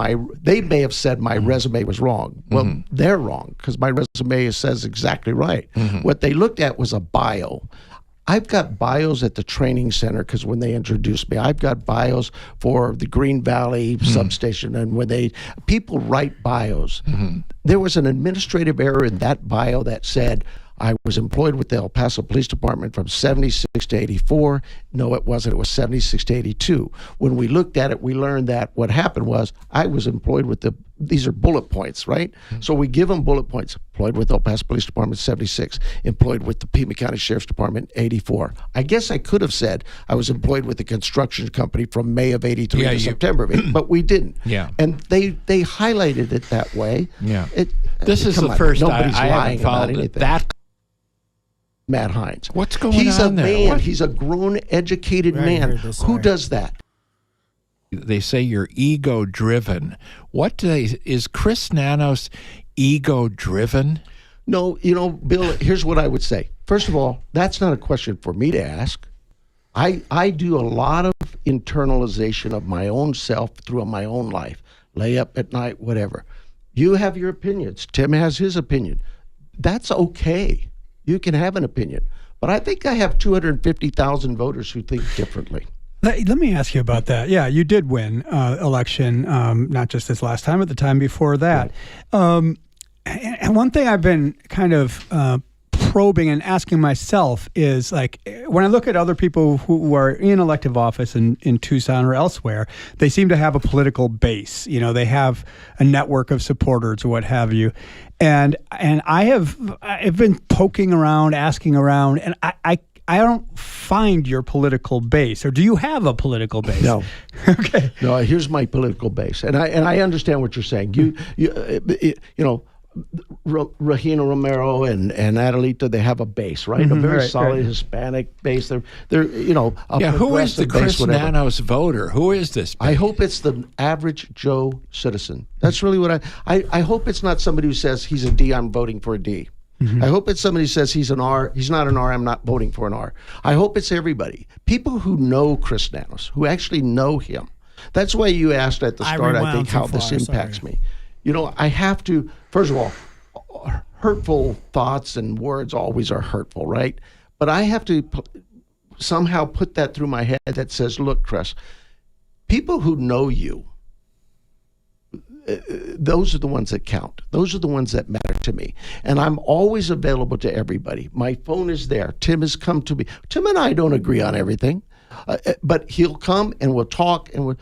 they may have said my resume was wrong. Well, they're wrong, because my resume says exactly right. What they looked at was a bio. I've got bios at the training center, because when they introduced me, I've got bios for the Green Valley substation. And when people write bios, there was an administrative error in that bio that said, I was employed with the El Paso Police Department from 76 to 84. No, it wasn't. It was 76 to 82. When we looked at it, we learned that what happened was I was employed with these are bullet points, right? So we give them bullet points. Employed with El Paso Police Department, 76. Employed with the Pima County Sheriff's Department, 84. I guess I could have said I was employed with the construction company from May of 83 to September of 83, but we didn't. Yeah. And they highlighted it that way. Yeah. This is the first I haven't followed that. Matt Hines. What's going He's on a there? man. He's a grown, educated man. Who does that? They say you're ego-driven. Is Chris Nanos ego-driven? No, Bill, here's what I would say. First of all, that's not a question for me to ask. I do a lot of internalization of my own self through my own life. Lay up at night, whatever. You have your opinions. Tim has his opinion. That's okay. You can have an opinion. But I think I have 250,000 voters who think differently. Let me ask you about that. Yeah, you did win election, not just this last time, but the time before that. And one thing I've been kind of probing and asking myself is, like, when I look at other people who are in elective office in Tucson or elsewhere, they seem to have a political base. You know, they have a network of supporters or what have you. And I've been poking around, asking around, and I don't find your political base. Or do you have a political base? No. Okay. No, here's my political base, and I understand what you're saying. You know, Regina Romero and Adelita, they have a base, right? A very right, solid right. Hispanic base. They're you know, a Who is the progressive base, Chris whatever. Nanos voter? Who is this? I hope it's the average Joe citizen. That's really what I hope it's not somebody who says he's a D, I'm voting for a D. I hope it's somebody who says he's an R, he's not an R, I'm not voting for an R. I hope it's everybody. People who know Chris Nanos, who actually know him. That's why you asked at the start, I think, how this impacts me. You know, I have to, first of all, hurtful thoughts and words always are hurtful, right? But I have to somehow put that through my head that says, look, Chris, people who know you, those are the ones that count. Those are the ones that matter to me. And I'm always available to everybody. My phone is there. Tim has come to me. Tim and I don't agree on everything, but he'll come and we'll talk. And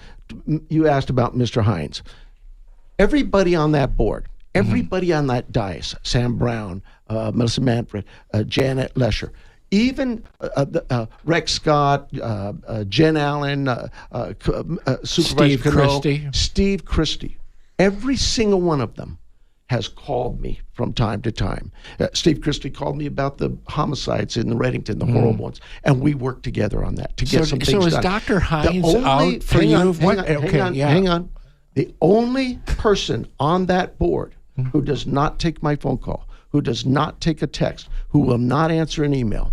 you asked about Mr. Hines. Everybody on that board, everybody on that dais, Sam Brown, Melissa Manfred, Janet Lesher, even Rex Scott, Jen Allen, Supervisor Cano, Steve Christie. Every single one of them has called me from time to time. Steve Christie called me about the homicides in the Reddington, the horrible ones, and we worked together on that to get some things done. So is Dr. Hines out for you? Hang on. The only person on that board who does not take my phone call, who does not take a text, who will not answer an email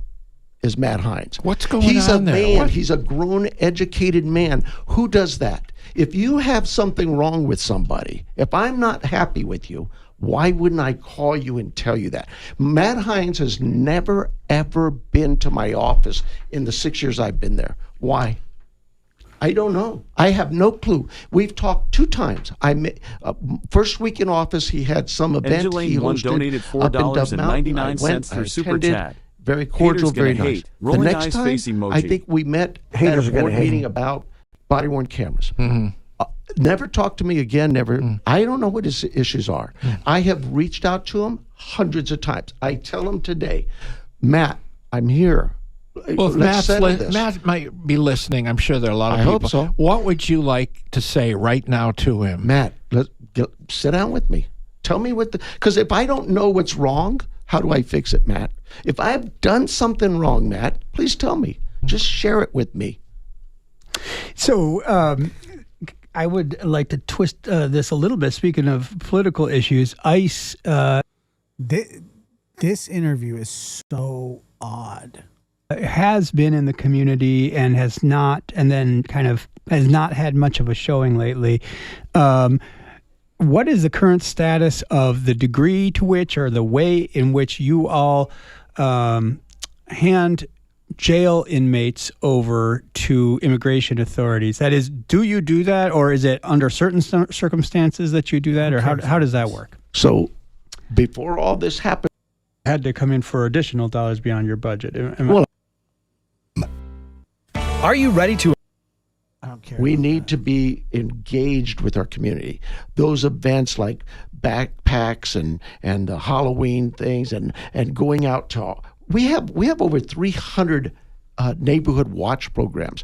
is Matt Hines. What's going He's on a there? man. He's a grown, educated man. Who does that? If you have something wrong with somebody, if I'm not happy with you, why wouldn't I call you and tell you that? Matt Hines has never, ever been to my office in the 6 years I've been there. Why? I don't know. I have no clue. We've talked 2 times. First week in office, he had some event he hosted. Donated $4.99 through Super Chat. Very cordial, Haters gonna very nice. hate. Rolling The next eyes time, face emoji. I think we met at a board meeting about body-worn cameras. Never talked to me again, never. I don't know what his issues are. I have reached out to him hundreds of times. I tell him today, Matt, I'm here. Well, if Matt might be listening. I'm sure there are a lot of people. Hope so. What would you like to say right now to him? Matt, sit down with me. Tell me because if I don't know what's wrong, how do I fix it, Matt? If I've done something wrong, Matt, please tell me. Just share it with me. So I would like to twist this a little bit. Speaking of political issues, ICE. This interview is so odd. Has been in the community and has not had much of a showing lately. What is the current status of the degree to which or the way in which you all hand jail inmates over to immigration authorities? That is, do you do that, or is it under certain circumstances that you do that, or how does that work? So before all this happened, Had to come in for additional dollars beyond your budget. Are you ready to? I don't care. we need to be engaged with our community. Those events like backpacks and the Halloween things and going out to we have over 300 neighborhood watch programs.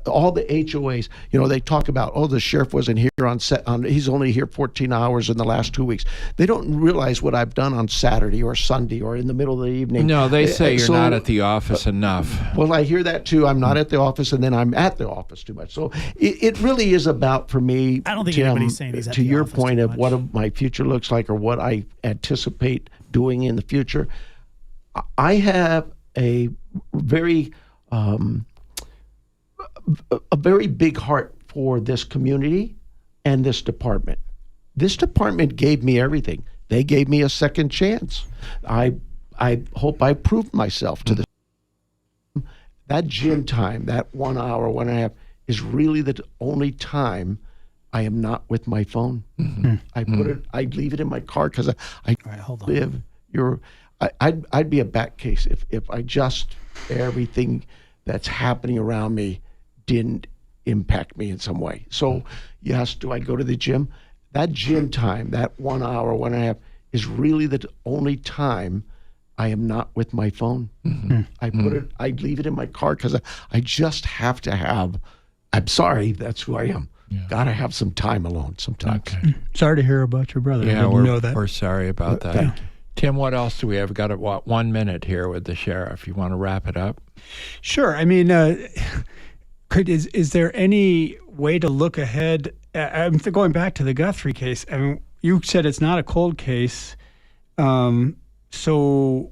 All the HOAs, they talk about, the sheriff wasn't here on set. He's only here 14 hours in the last 2 weeks. They don't realize what I've done on Saturday or Sunday or in the middle of the evening. No, they say you're not at the office enough. Well, I hear that too. I'm not at the office, and then I'm at the office too much. So it really is about, for me, I don't think Tim, anybody's saying he's at to the your office point too of much. what my future looks like or what I anticipate doing in the future. I have a very big heart for this community and this department. This department gave me everything. They gave me a second chance. I hope I proved myself to this. That gym time, that 1 hour, 1.5 is really the only time I am not with my phone. I leave it in my car because I right, hold on. live. I'd be a back case if I just everything that's happening around me didn't impact me in some way. So yes, do I go to the gym? That gym time, that 1 hour, 1.5 is really the only time I am not with my phone. I leave it in my car because I just have to have, I'm sorry, that's who I am. Got to have some time alone sometimes. Okay. Sorry to hear about your brother. I Yeah, didn't know that. we're sorry about that. Thank you. Tim, what else do we have? We've got 1 minute here with the sheriff. You want to wrap it up? Sure. I mean, is there any way to look ahead? I'm going back to the Guthrie case. I mean, you said it's not a cold case. So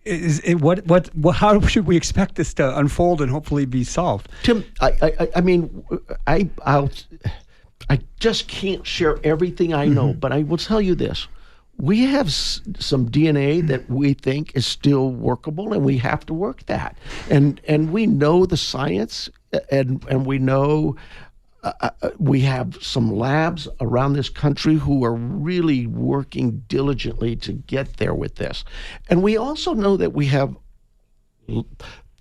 is it what how should we expect this to unfold and hopefully be solved? Tim, I mean, I just can't share everything I know, but I will tell you this. We have some DNA that we think is still workable, and we have to work that. And we know the science, and we know we have some labs around this country who are really working diligently to get there with this. And we also know that we have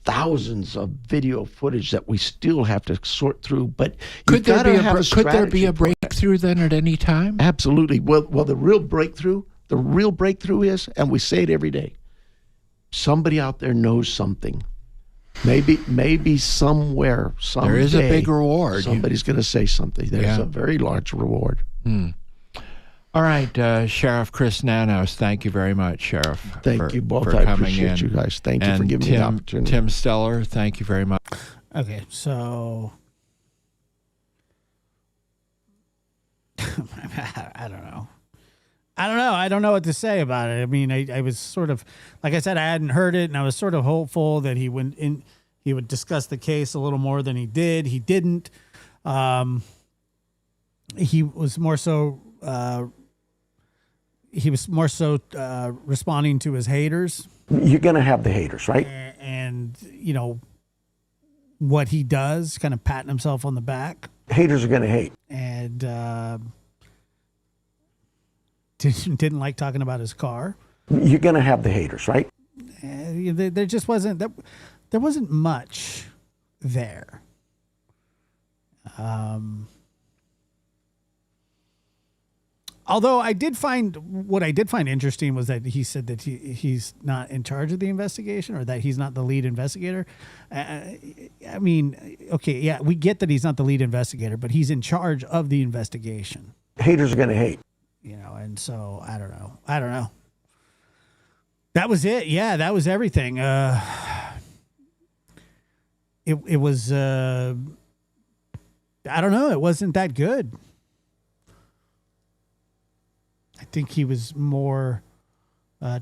thousands of video footage that we still have to sort through. But Could there be a for that. breakthrough then at any time? Absolutely. Well, the real breakthrough is, and we say it every day, somebody out there knows something. Maybe somewhere, someday, There is a big reward. Somebody's going to say something. There's a very large reward. All right, Sheriff Chris Nanos, thank you very much, Sheriff. Thank you both. For I coming appreciate in. you guys. Thank you for And giving me the opportunity. Tim Steller, thank you very much. Okay, so I don't know. I don't know what to say about it. I mean, I was sort of, like I said, I hadn't heard it, and I was sort of hopeful that he would discuss the case a little more than he did. He didn't. He was more so responding to his haters. You're going to have the haters, right? And what he does, kind of patting himself on the back. Haters are going to hate. And didn't like talking about his car. You're going to have the haters, right? There just wasn't there wasn't much there. Although I did find interesting was that he said that he's not in charge of the investigation, or that he's not the lead investigator. I mean, okay, yeah, we get that he's not the lead investigator, but he's in charge of the investigation. Haters are going to hate. And so I don't know. That was it. Yeah, that was everything. It was I don't know, it wasn't that good. I think he was more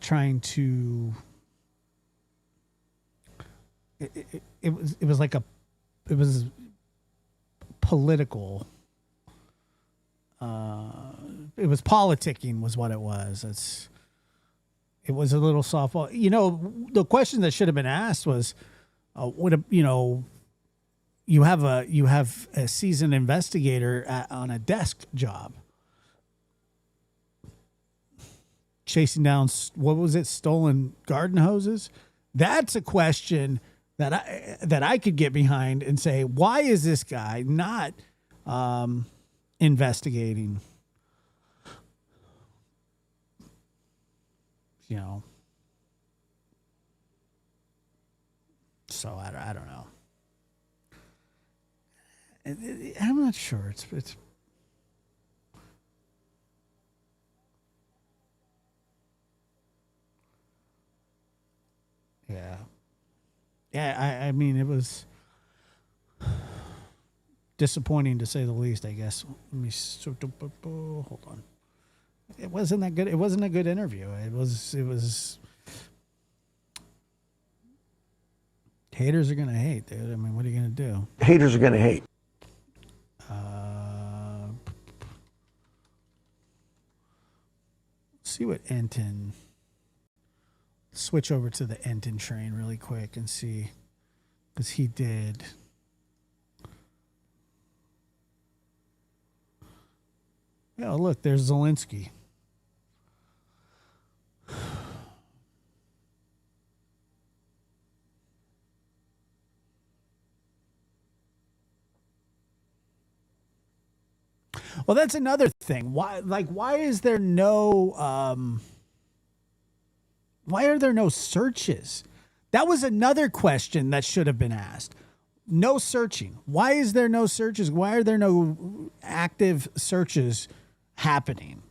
trying to it was political. It was politicking was what it was. It was a little softball. The question that should have been asked was, you have a seasoned investigator on a desk job, chasing down stolen garden hoses. That's a question that I could get behind and say, why is this guy not investigating? So I don't know. I'm not sure. It's yeah. I mean, it was disappointing to say the least, I guess. Let me hold on. It wasn't that good. It wasn't a good interview. It was. Haters are gonna hate, dude. I mean, what are you gonna do? Haters are going to hate. See what Enton. Switch over to the Enton train really quick and see, because he did. Yeah, look, there's Zelensky. Well, that's another thing. Why is there no Why are there no searches? That was another question that should have been asked. No searching. Why is there no searches? Why are there no active searches happening?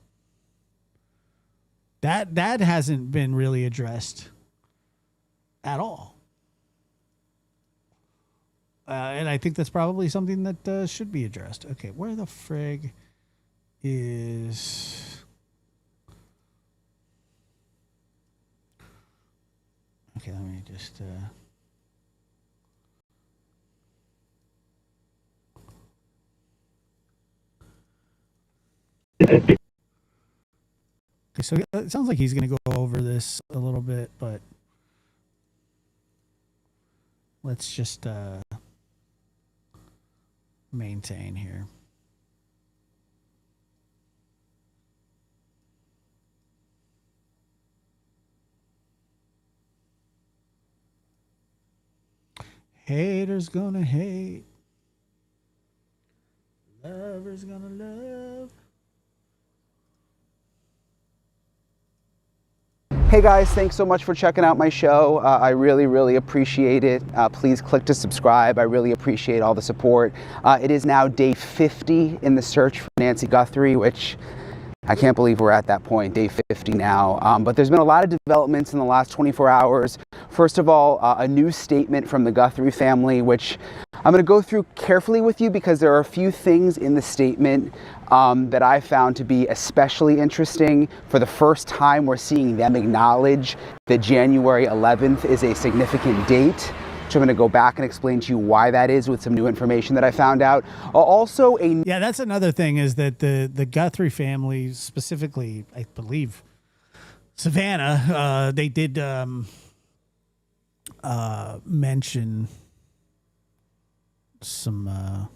That hasn't been really addressed at all. And I think that's probably something that should be addressed. Okay, where the frig is... Okay, let me just... Okay, so it sounds like he's going to go over this a little bit, but let's just maintain here. Haters gonna hate. Lovers gonna love. Hey guys, thanks so much for checking out my show. I really, really appreciate it. Please click to subscribe. I really appreciate all the support. It is now day 50 in the search for Nancy Guthrie, which I can't believe we're at that point, day 50 now. But there's been a lot of developments in the last 24 hours. First of all, a new statement from the Guthrie family, which I'm going to go through carefully with you because there are a few things in the statement that I found to be especially interesting. For the first time, we're seeing them acknowledge that January 11th is a significant date. So I'm going to go back and explain to you why that is with some new information that I found out. Yeah, that's another thing is that the Guthrie family, specifically, I believe, Savannah, they did mention some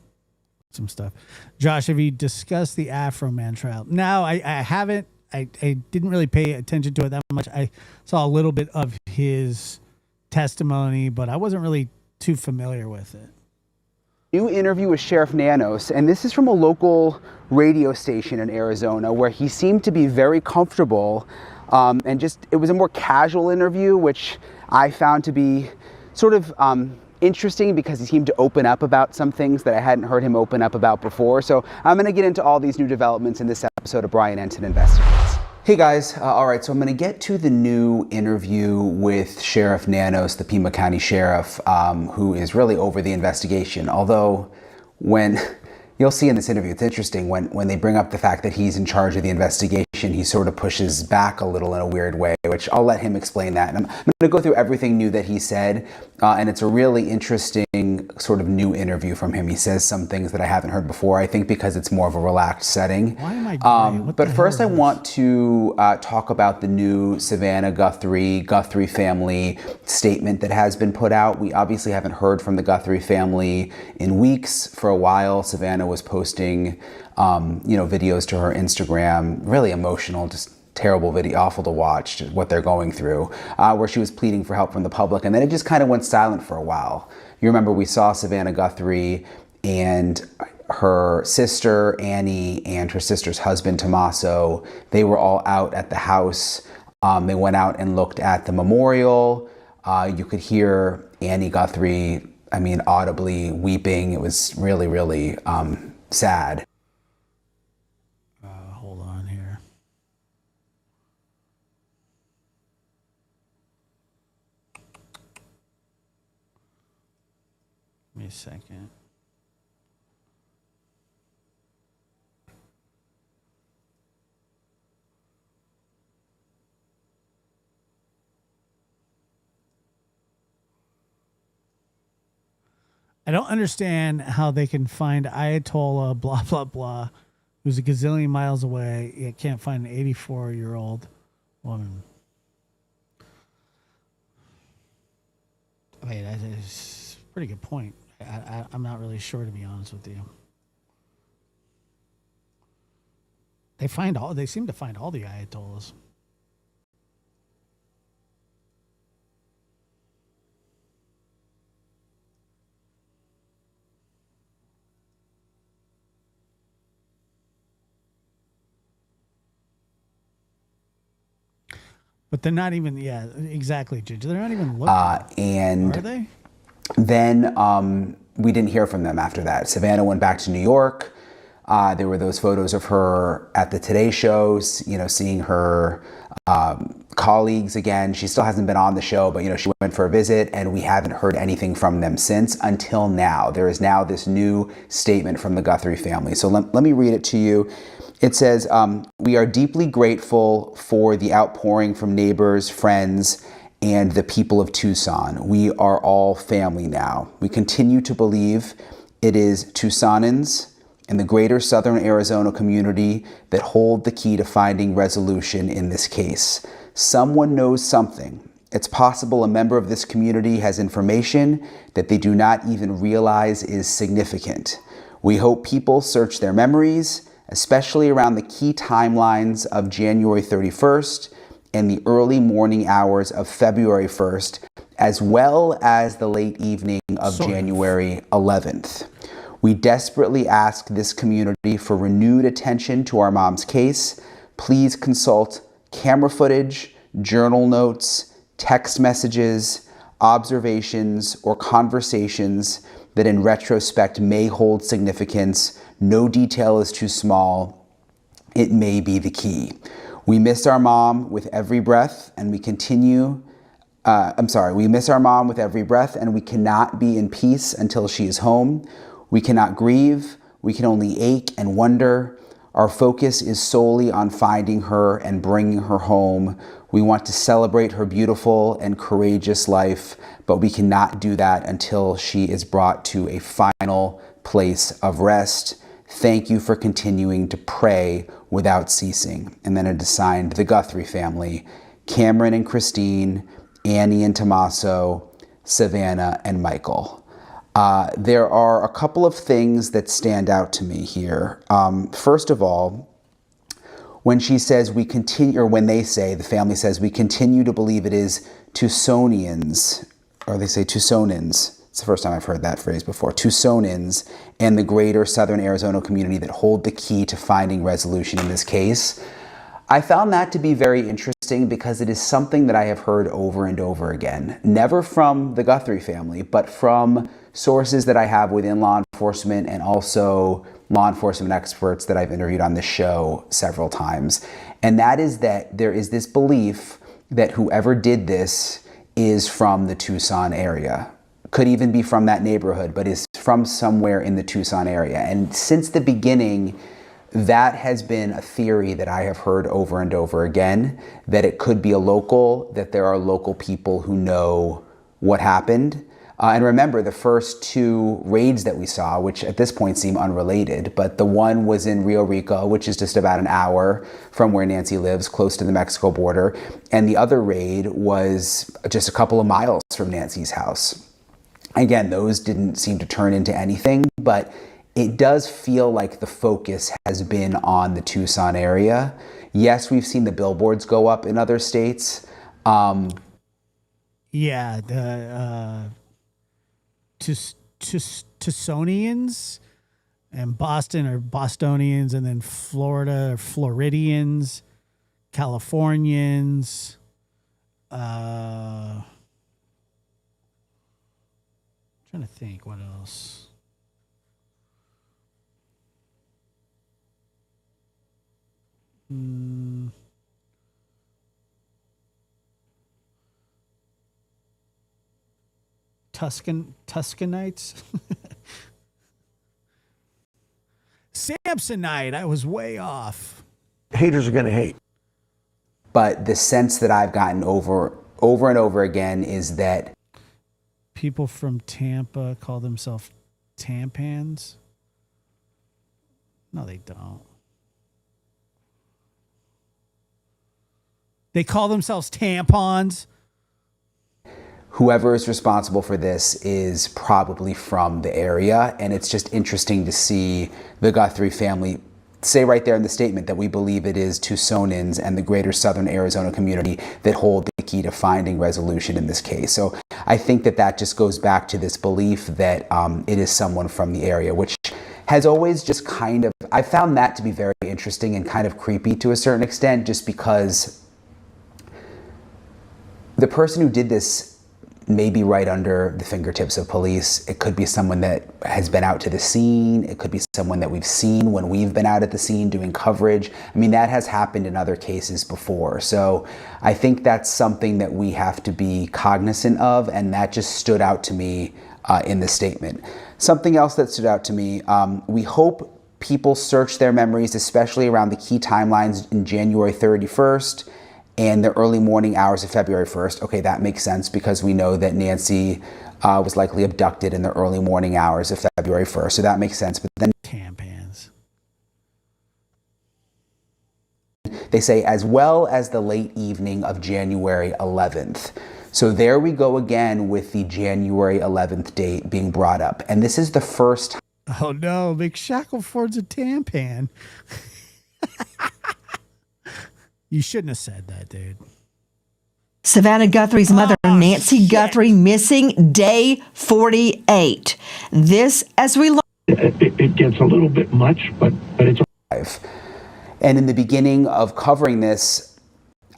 stuff. Josh, have you discussed the Afro Man trial? No, I haven't. I didn't really pay attention to it that much. I saw a little bit of his testimony, but I wasn't really too familiar with it. New interview with Sheriff Nanos, and this is from a local radio station in Arizona where he seemed to be very comfortable, and just it was a more casual interview, which I found to be sort of interesting because he seemed to open up about some things that I hadn't heard him open up about before. So I'm going to get into all these new developments in this episode of Brian Ensign Investigates. Hey guys, all right, so I'm going to get to the new interview with Sheriff Nanos, the Pima County Sheriff, who is really over the investigation. Although, when you'll see in this interview, it's interesting, when they bring up the fact that he's in charge of the investigation, he sort of pushes back a little in a weird way, which I'll let him explain that. And I'm going to go through everything new that he said, and it's a really interesting sort of new interview from him. He says some things that I haven't heard before, I think because it's more of a relaxed setting. Why am I gray? But first I want to talk about the new Savannah Guthrie family statement that has been put out. We obviously haven't heard from the Guthrie family in weeks. For a while, Savannah was posting videos to her Instagram, really emotional, just terrible video, awful to watch, just what they're going through, where she was pleading for help from the public, and then it just kind of went silent for a while. You remember we saw Savannah Guthrie and her sister Annie and her sister's husband Tommaso. They were all out at the house. They went out and looked at the memorial. You could hear Annie Guthrie, audibly weeping. It was really, really sad. Hold on here. Give me a second. I don't understand how they can find Ayatollah blah blah blah, who's a gazillion miles away, yet can't find an 84-year-old woman. Wait, that is a pretty good point. I'm not really sure, to be honest with you. They seem to find all the Ayatollahs. But they're not even, yeah, exactly, Gigi. They're not even looking. And Are they? then we didn't hear from them after that. Savannah went back to New York. There were those photos of her at the Today shows, seeing her colleagues again. She still hasn't been on the show, but she went for a visit, and we haven't heard anything from them since until now. There is now this new statement from the Guthrie family. So let me read it to you. It says, we are deeply grateful for the outpouring from neighbors, friends, and the people of Tucson. We are all family now. We continue to believe it is Tucsonans and the greater Southern Arizona community that hold the key to finding resolution in this case. Someone knows something. It's possible a member of this community has information that they do not even realize is significant. We hope people search their memories, especially around the key timelines of January 31st and the early morning hours of February 1st, as well as the late evening of January 11th. We desperately ask this community for renewed attention to our mom's case. Please consult camera footage, journal notes, text messages, observations, or conversations that in retrospect may hold significance. No detail is too small. It may be the key. We miss our mom with every breath, and we miss our mom with every breath, and we cannot be in peace until she is home. We cannot grieve. We can only ache and wonder. Our focus is solely on finding her and bringing her home. We want to celebrate her beautiful and courageous life, but we cannot do that until she is brought to a final place of rest. Thank you for continuing to pray without ceasing. And then it is signed the Guthrie family, Cameron and Christine, Annie and Tommaso, Savannah and Michael. There are a couple of things that stand out to me here. First of all, when she says we continue, or when they say, the family says, we continue to believe it is Tucsonians, or they say Tucsonans. It's the first time I've heard that phrase before. Tucsonans and the greater Southern Arizona community that hold the key to finding resolution in this case. I found that to be very interesting because it is something that I have heard over and over again. Never from the Guthrie family, but from sources that I have within law enforcement and also law enforcement experts that I've interviewed on this show several times. And that is that there is this belief that whoever did this is from the Tucson area. Could even be from that neighborhood, but is from somewhere in the Tucson area. And since the beginning, that has been a theory that I have heard over and over again, that it could be a local, that there are local people who know what happened. And remember, the first two raids that we saw, which at this point seem unrelated, but the one was in Rio Rico, which is just about an hour from where Nancy lives, close to the Mexico border. And the other raid was just a couple of miles from Nancy's house. Again, those didn't seem to turn into anything, but it does feel like the focus has been on the Tucson area. Yes, we've seen the billboards go up in other states. Yeah, the Tucsonians and Boston are Bostonians, and then Florida are Floridians, Californians. Trying to think what else. Tuscanites. Samsonite. I was way off. Haters are going to hate. But the sense that I've gotten over and over again is that people from Tampa call themselves tampons. No, they don't. They call themselves tampons. Whoever is responsible for this is probably from the area, and it's just interesting to see the Guthrie family say right there in the statement that we believe it is Tucsonans and the greater Southern Arizona community that hold the key to finding resolution in this case. So I think that just goes back to this belief that it is someone from the area, which has always just kind of, I found that to be very interesting and kind of creepy to a certain extent, just because person who did this may be right under the fingertips of police. It could be someone that has been out to the scene. It could be someone that we've seen when we've been out at the scene doing coverage. I mean, that has happened in other cases before. So I think that's something that we have to be cognizant of, and that just stood out to me in the statement. Something else that stood out to me, we hope people search their memories, especially around the key timelines in January 31st and the early morning hours of February 1st. Okay, that makes sense because we know that Nancy was likely abducted in the early morning hours of February 1st. So that makes sense. But then Tampons. They say as well as the late evening of January 11th. So there we go again with the January 11th date being brought up. And this is the first time. Oh no, McShackleford's a tampan. You shouldn't have said that, dude. Savannah Guthrie's mother, Nancy Guthrie, missing day 48. This, as we learn, It gets a little bit much, but it's And in the beginning of covering this,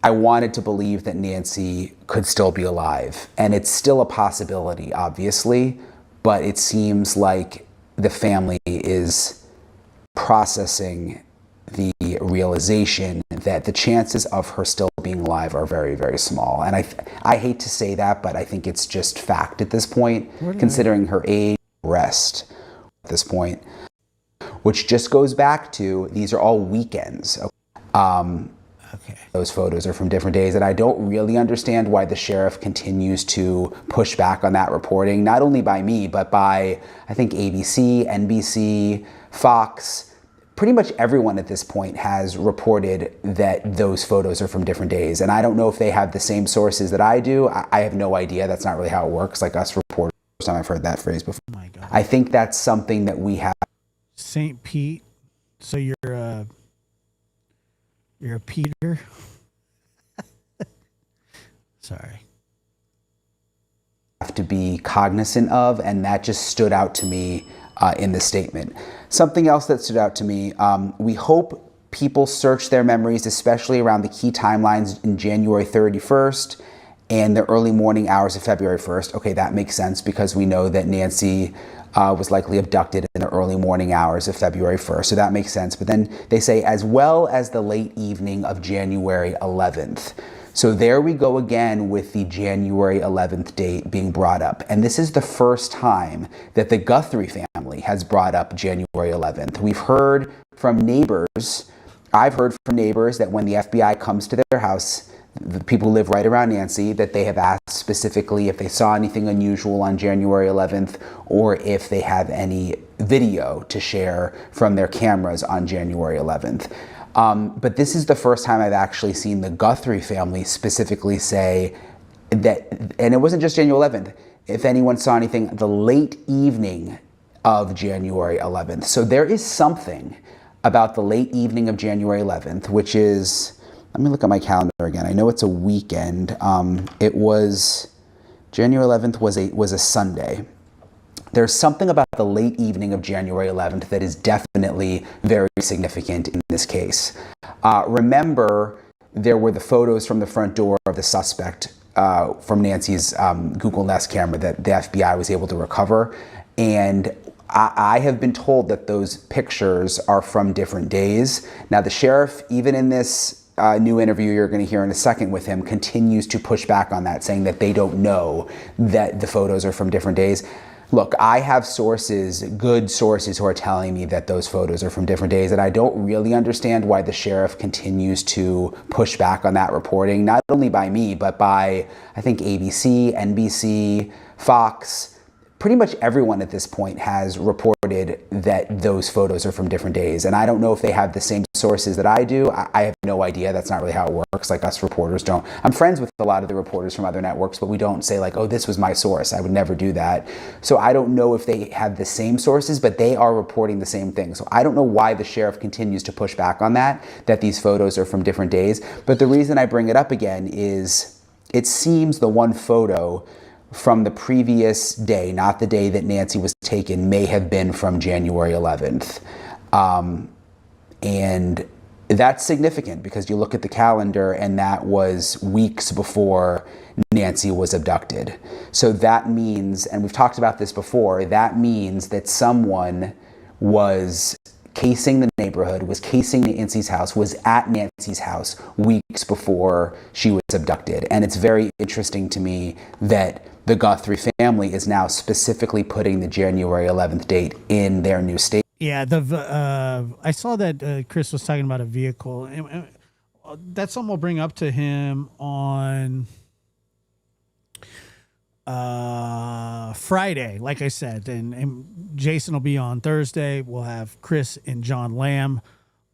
I wanted to believe that Nancy could still be alive. And it's still a possibility, obviously, but it seems like the family is processing the realization that the chances of her still being alive are very, very small. And I hate to say that, but I think it's just fact at this point, considering her age, rest at this point, which just goes back to, these are all weekends. Okay. Those photos are from different days, and I don't really understand why the sheriff continues to push back on that reporting, not only by me, but by, I think, ABC, NBC, Fox. Pretty much everyone at this point has reported that those photos are from different days. And I don't know if they have the same sources that I do. I have no idea. That's not really how it works. Like us reporters, first time I've heard that phrase before. Oh my God. I think that's something that we have. St. Pete. So you're a Peter. Sorry. Have to be cognizant of, and that just stood out to me in the statement. Something else that stood out to me, we hope people search their memories, especially around the key timelines in January 31st and the early morning hours of February 1st. Okay, that makes sense because we know that Nancy was likely abducted in the early morning hours of February 1st. So that makes sense. But then they say as well as the late evening of January 11th. So there we go again with the January 11th date being brought up. And this is the first time that the Guthrie family has brought up January 11th. We've heard from neighbors, I've heard from neighbors that when the FBI comes to their house, the people who live right around Nancy, that they have asked specifically if they saw anything unusual on January 11th or if they have any video to share from their cameras on January 11th. But this is the first time I've actually seen the Guthrie family specifically say that, and it wasn't just January 11th, if anyone saw anything, the late evening of January 11th. So there is something about the late evening of January 11th, which is, let me look at my calendar again. I know it's a weekend. It was, January 11th was a Sunday. There's something about the late evening of January 11th that is definitely very significant in this case. Remember, there were the photos from the front door of the suspect from Nancy's Google Nest camera that the FBI was able to recover. And I have been told that those pictures are from different days. Now, the sheriff, even in this new interview you're going to hear in a second with him, continues to push back on that, saying that they don't know that the photos are from different days. Look, I have sources, good sources, who are telling me that those photos are from different days, and I don't really understand why the sheriff continues to push back on that reporting, not only by me, but by, I think, ABC, NBC, Fox. Pretty much everyone at this point has reported that those photos are from different days. And I don't know if they have the same sources that I do. I have no idea. That's not really how it works. Like, us reporters don't. I'm friends with a lot of the reporters from other networks, but we don't say like, oh, this was my source. I would never do that. So I don't know if they have the same sources, but they are reporting the same thing. So I don't know why the sheriff continues to push back on that these photos are from different days. But the reason I bring it up again is it seems the one photo from the previous day, not the day that Nancy was taken, may have been from January 11th. And that's significant because you look at the calendar and that was weeks before Nancy Nancy was abducted. So that means, and we've talked about this before, that means that someone was casing the neighborhood, was casing Nancy's house, was at Nancy's house weeks before she was abducted. And it's very interesting to me that the Guthrie family is now specifically putting the January 11th date in their new statement. Yeah, I saw that Chris was talking about a vehicle. And that's something we'll bring up to him on Friday, like I said, and Jason will be on Thursday. We'll have Chris and John Lamb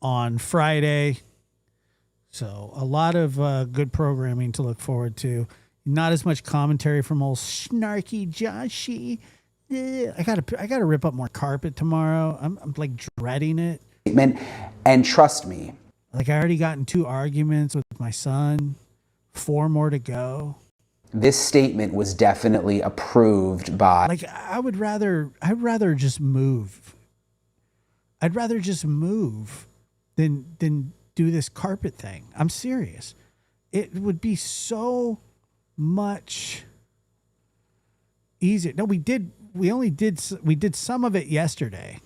on Friday. So a lot of good programming to look forward to. Not as much commentary from old snarky Joshy. I gotta rip up more carpet tomorrow. I'm like dreading it. And trust me, like I already got in 2 arguments with my son. 4 more to go. this statement was definitely approved by. Like I'd rather just move. I'd rather just move than do this carpet thing. I'm serious. It would be so much easier. No, we did some of it yesterday.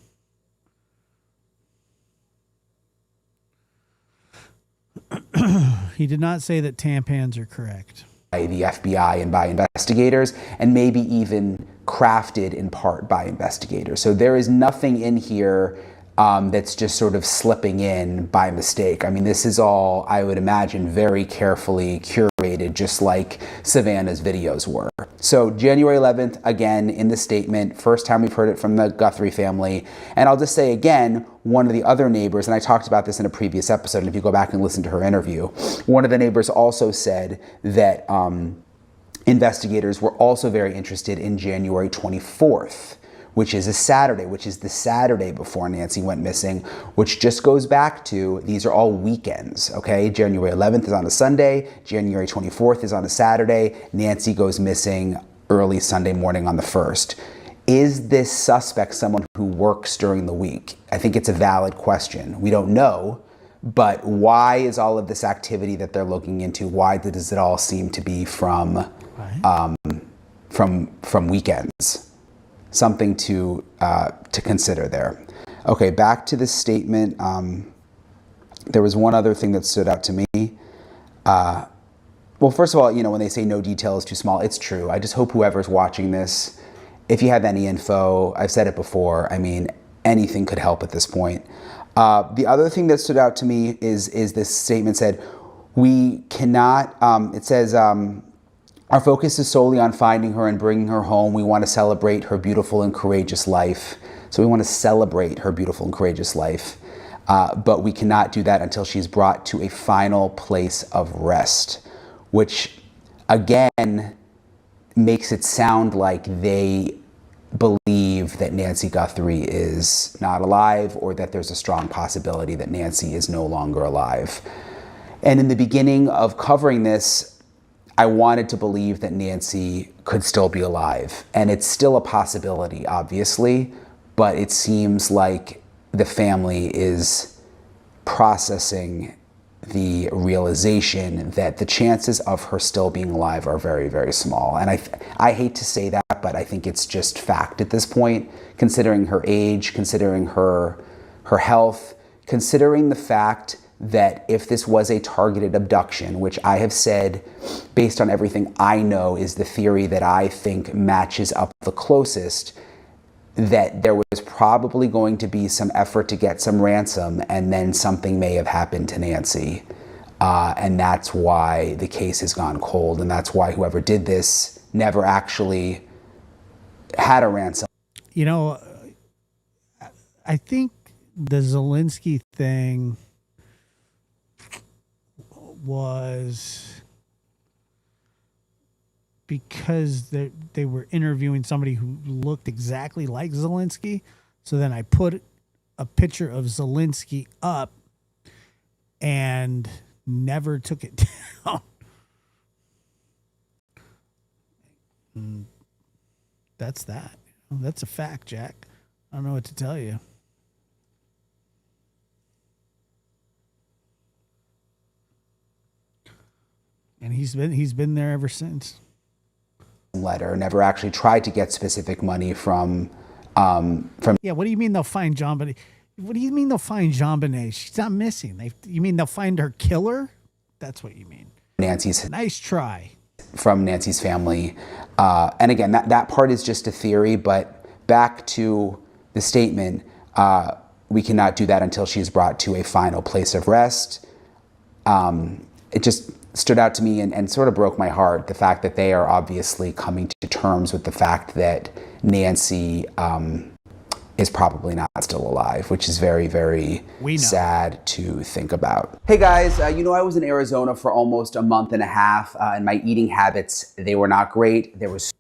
He did not say that tampons are correct. By the FBI and by investigators, and maybe even crafted in part by investigators. So there is nothing in here that's just sort of slipping in by mistake. I mean, this is all, I would imagine, very carefully curated, just like Savannah's videos were. So January 11th, again, in the statement, first time we've heard it from the Guthrie family. And I'll just say again, one of the other neighbors, and I talked about this in a previous episode, and if you go back and listen to her interview, one of the neighbors also said that investigators were also very interested in January 24th, which is a Saturday, which is the Saturday before Nancy went missing, which just goes back to, these are all weekends, okay? January 11th is on a Sunday, January 24th is on a Saturday, Nancy goes missing early Sunday morning on the 1st. Is this suspect someone who works during the week? I think it's a valid question. We don't know, but why is all of this activity that they're looking into, why does it all seem to be from weekends? Something to consider there. Okay, back to the statement. There was one other thing that stood out to me. Well, first of all, you know, when they say no detail is too small, it's true. I just hope whoever's watching this, if you have any info, I've said it before, I mean, anything could help at this point. The other thing that stood out to me is this statement said, we cannot, it says, our focus is solely on finding her and bringing her home. We want to celebrate her beautiful and courageous life. So we want to celebrate her beautiful and courageous life. But we cannot do that until she's brought to a final place of rest, which again makes it sound like they believe that Nancy Guthrie is not alive, or that there's a strong possibility that Nancy is no longer alive. And in the beginning of covering this, I wanted to believe that Nancy could still be alive. And it's still a possibility, obviously, but it seems like the family is processing the realization that the chances of her still being alive are very, very small. And I hate to say that, but I think it's just fact at this point, considering her age, considering her health, considering the fact that if this was a targeted abduction, which I have said, based on everything I know, is the theory that I think matches up the closest, that there was probably going to be some effort to get some ransom, and then something may have happened to Nancy. And that's why the case has gone cold, and that's why whoever did this never actually had a ransom. You know, I think the Zelensky thing was because they were interviewing somebody who looked exactly like Zelensky. So then I put a picture of Zelensky up and never took it down. That's that. That's a fact, Jack. I don't know what to tell you. And he's been there ever since. letter, never actually tried to get specific money from. Yeah, what do you mean they'll find Jean Benet? What do you mean they'll find Jean Benet? She's not missing. You mean they'll find her killer? That's what you mean. Nancy's. Nice try. From Nancy's family. And again, that part is just a theory, but back to the statement, we cannot do that until she is brought to a final place of rest. It just stood out to me and sort of broke my heart, the fact that they are obviously coming to terms with the fact that Nancy is probably not still alive, which is very, very sad to think about. Hey guys, I was in Arizona for almost a month and a half, and my eating habits, they were not great. There was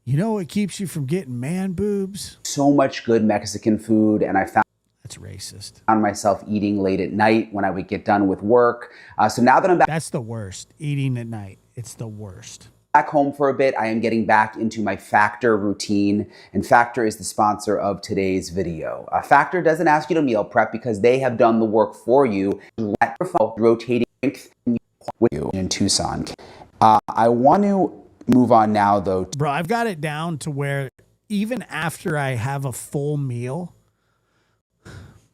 what keeps you from getting man boobs? So much good Mexican food, and I found that's racist. Found myself eating late at night when I would get done with work. So now that I'm back, that's the worst. Eating at night, it's the worst. Back home for a bit, I am getting back into my Factor routine, and Factor is the sponsor of today's video. Factor doesn't ask you to meal prep because they have done the work for you. Rotating with you in Tucson. I want to move on now, though. Bro, I've got it down to where even after I have a full meal,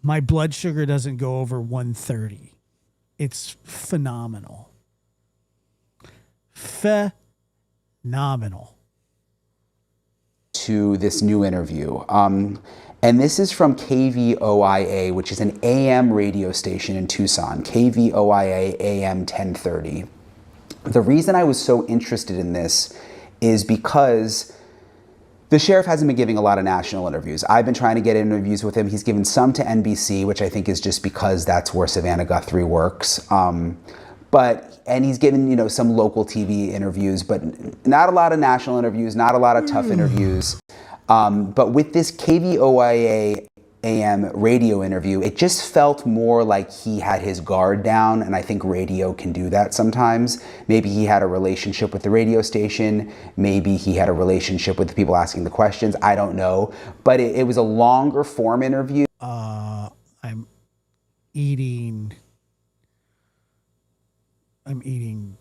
my blood sugar doesn't go over 130. It's phenomenal. Phenomenal. To this new interview. And this is from KVOIA, which is an AM radio station in Tucson. KVOIA AM 1030. The reason I was so interested in this is because the sheriff hasn't been giving a lot of national interviews. I've been trying to get interviews with him. He's given some to NBC, which I think is just because that's where Savannah Guthrie works. And he's given, some local TV interviews, but not a lot of national interviews, not a lot of tough interviews. But with this KVOIA AM radio interview, it just felt more like he had his guard down, and I think radio can do that sometimes. Maybe he had a relationship with the radio station, maybe he had a relationship with the people asking the questions, I don't know. But it was a longer form interview. I'm eating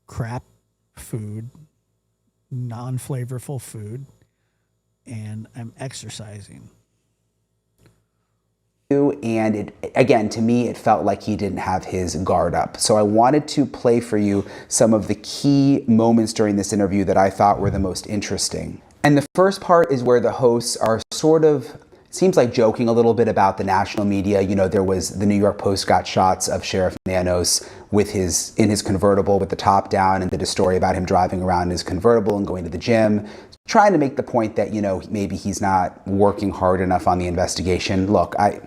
crap food, non-flavorful food, and I'm exercising. And again, to me, it felt like he didn't have his guard up. So I wanted to play for you some of the key moments during this interview that I thought were the most interesting. And the first part is where the hosts are sort of, seems like joking a little bit about the national media. There was the New York Post got shots of Sheriff Nanos in his convertible with the top down, and did a story about him driving around in his convertible and going to the gym, trying to make the point that, maybe he's not working hard enough on the investigation. Look, I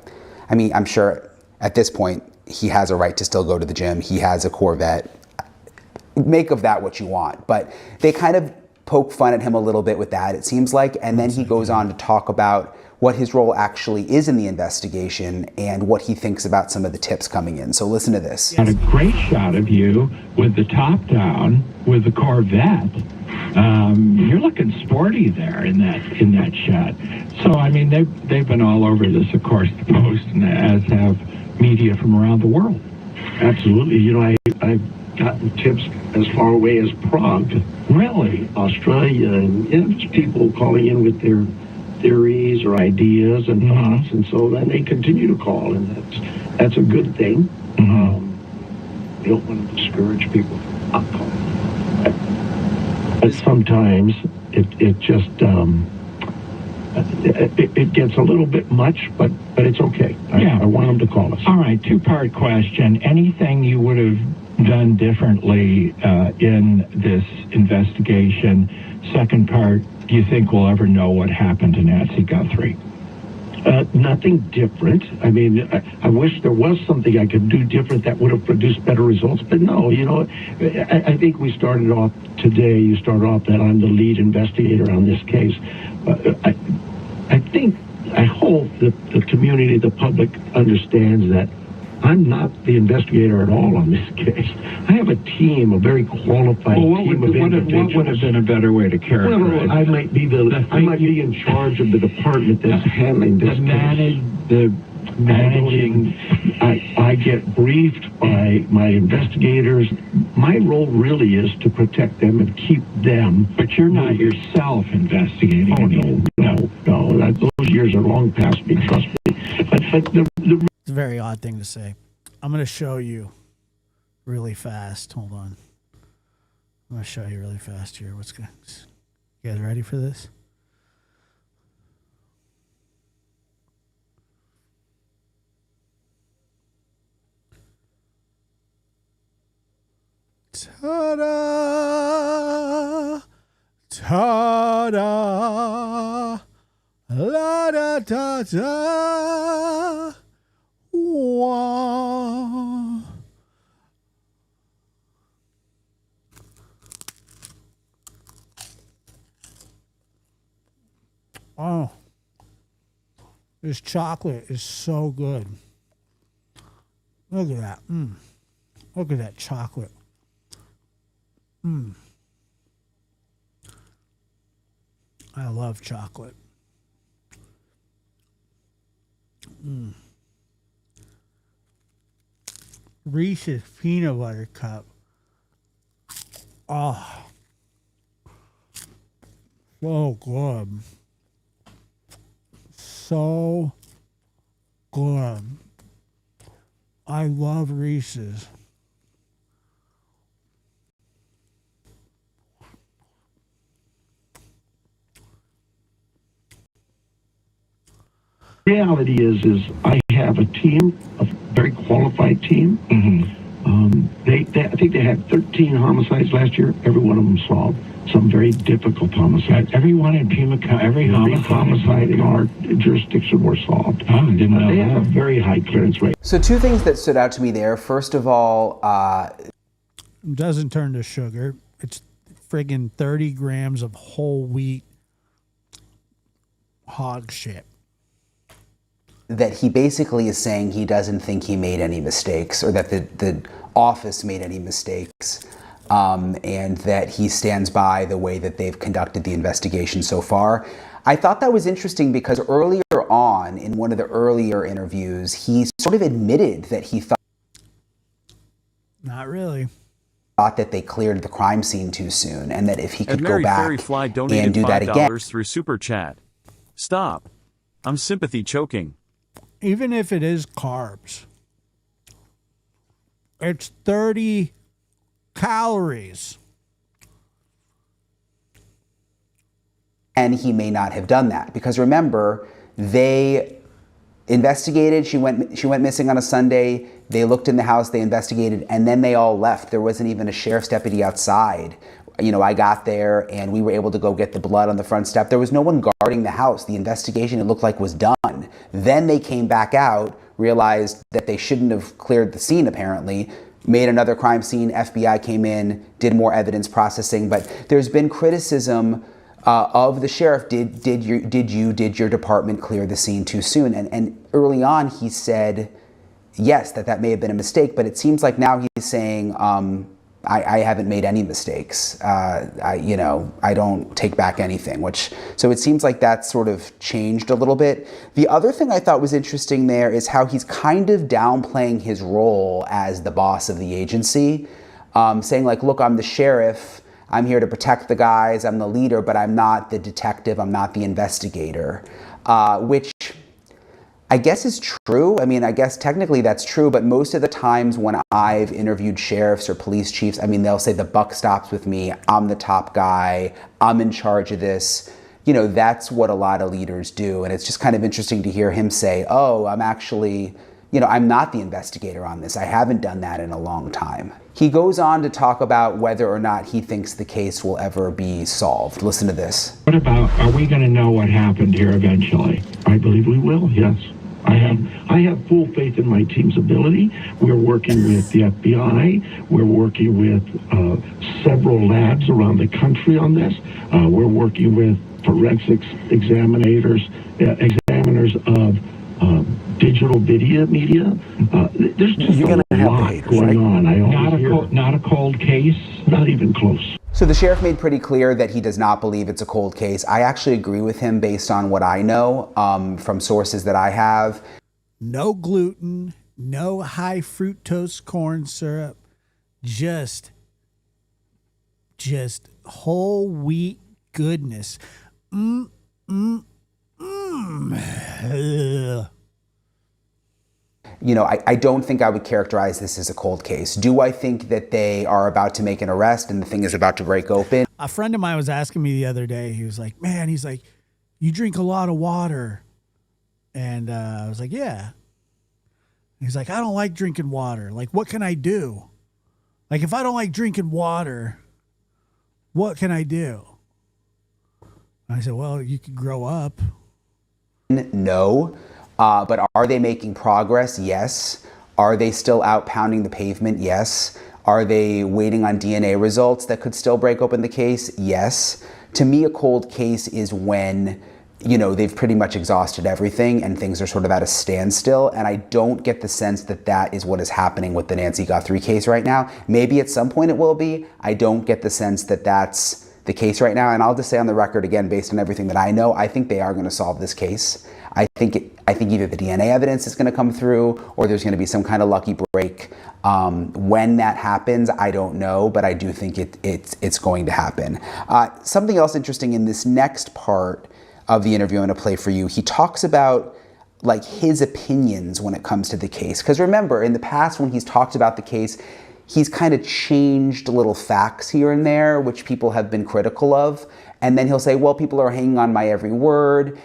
mean, I'm sure at this point he has a right to still go to the gym. He has a Corvette. Make of that what you want. But they kind of poke fun at him a little bit with that, it seems like. And then he goes on to talk about what his role actually is in the investigation and what he thinks about some of the tips coming in. So listen to this. Had a great shot of you with the top down with the Corvette. You're looking sporty there in that shot. So I mean, they've been all over this, of course, the Post, and as have media from around the world. Absolutely. I've gotten tips as far away as Prague, really, Australia, and just people calling in with their theories or ideas and thoughts, and so then they continue to call, and that's a good thing. You don't want to discourage people from not calling. But sometimes it just it gets a little bit much, but it's okay. I want them to call us. All right, two-part question. Anything you would have done differently in this investigation? Second part, do you think we'll ever know what happened to Nancy Guthrie? Nothing different. I mean, I wish there was something I could do different that would have produced better results, but no, I think we started off today, you started off that I'm the lead investigator on this case. I hope that the community, the public understands that I'm not the investigator at all on this case. I have a team, a very qualified team of individuals. What would have been a better way to characterize? Well, I might be in charge of the department that's handling this case. managing. I get briefed by my investigators. My role really is to protect them and keep them. But you're not yourself investigating. Oh, no. Those years are long past me, trust me. But It's a very odd thing to say. I'm going to show you really fast. Hold on. I'm going to show you really fast here. What's going? You guys ready for this? Ta-da! Ta-da! La-da-da-da! Wow! Oh, this chocolate is so good. Look at that. Look at that chocolate. I love chocolate. Reese's peanut butter cup. Oh, so good. So good. I love Reese's. reality is I have a team, a very qualified team. I think they had 13 homicides last year. Every one of them solved. Some very difficult homicides. Everyone in Pima County, every homicide in our jurisdiction were solved. Oh, I didn't know they that. have a very high clearance rate. So two things that stood out to me there. First of all, it doesn't turn to sugar. It's friggin' 30 grams of whole wheat hog shit. That he basically is saying he doesn't think he made any mistakes, or that the office made any mistakes, and that he stands by the way that they've conducted the investigation so far. I thought that was interesting because earlier on, in one of the earlier interviews, he sort of admitted that he thought Not really. thought that they cleared the crime scene too soon, and that if he could And go Mary back Fairy Fly and donated do that again. $5 through Super Chat. Stop. I'm sympathy choking. Even if it is carbs, it's 30 calories. And he may not have done that because remember, they investigated. She went missing on a Sunday. They looked in the house, they investigated, and then they all left. There wasn't even a sheriff's deputy outside. You know, I got there and we were able to go get the blood on the front step. There was no one guarding the house. The investigation, it looked like, was done. Then they came back out, realized that they shouldn't have cleared the scene apparently, made another crime scene. FBI came in, did more evidence processing. But there's been criticism of the sheriff. Did your department clear the scene too soon? And early on he said yes, that may have been a mistake. But it seems like now he's saying I haven't made any mistakes. I don't take back anything. So it seems like that sort of changed a little bit. The other thing I thought was interesting there is how he's kind of downplaying his role as the boss of the agency, saying like, look, I'm the sheriff. I'm here to protect the guys. I'm the leader, but I'm not the detective. I'm not the investigator, which I guess is true. I mean, I guess technically that's true, but most of the times when I've interviewed sheriffs or police chiefs, I mean, they'll say the buck stops with me. I'm the top guy. I'm in charge of this. You know, that's what a lot of leaders do. And it's just kind of interesting to hear him say, oh, I'm actually, I'm not the investigator on this. I haven't done that in a long time. He goes on to talk about whether or not he thinks the case will ever be solved. Listen to this. What about, are we going to know what happened here eventually? I believe we will, yes. I have full faith in my team's ability. We're working with the FBI. We're working with several labs around the country on this. We're working with forensics examiners of digital media. There's just a lot going on. Not a cold case? Not even close. So the sheriff made pretty clear that he does not believe it's a cold case. I actually agree with him based on what I know from sources that I have. no gluten, no high fructose corn syrup, just whole wheat goodness. Ugh. You know, I don't think I would characterize this as a cold case. Do I think that they are about to make an arrest and the thing is about to break open? A friend of mine was asking me the other day, he was like, man, he's like, you drink a lot of water. And I was like, yeah. He's like, I don't like drinking water. Like, what can I do? Like, if I don't like drinking water, what can I do? I said, well, you could grow up. No. But are they making progress? Yes. Are they still out pounding the pavement? Yes. Are they waiting on DNA results that could still break open the case? Yes. To me, a cold case is when, you know, they've pretty much exhausted everything and things are sort of at a standstill. And I don't get the sense that that is what is happening with the Nancy Guthrie case right now. Maybe at some point it will be. I don't get the sense that that's the case right now. And I'll just say on the record again, based on everything that I know, I think they are going to solve this case. I think either the DNA evidence is going to come through or there's going to be some kind of lucky break. When that happens, I don't know, but I do think it's going to happen. Something else interesting in this next part of the interview I'm going to play for you, he talks about like his opinions when it comes to the case. Because remember, in the past when he's talked about the case, he's kind of changed little facts here and there, which people have been critical of. And then he'll say, well, people are hanging on my every word.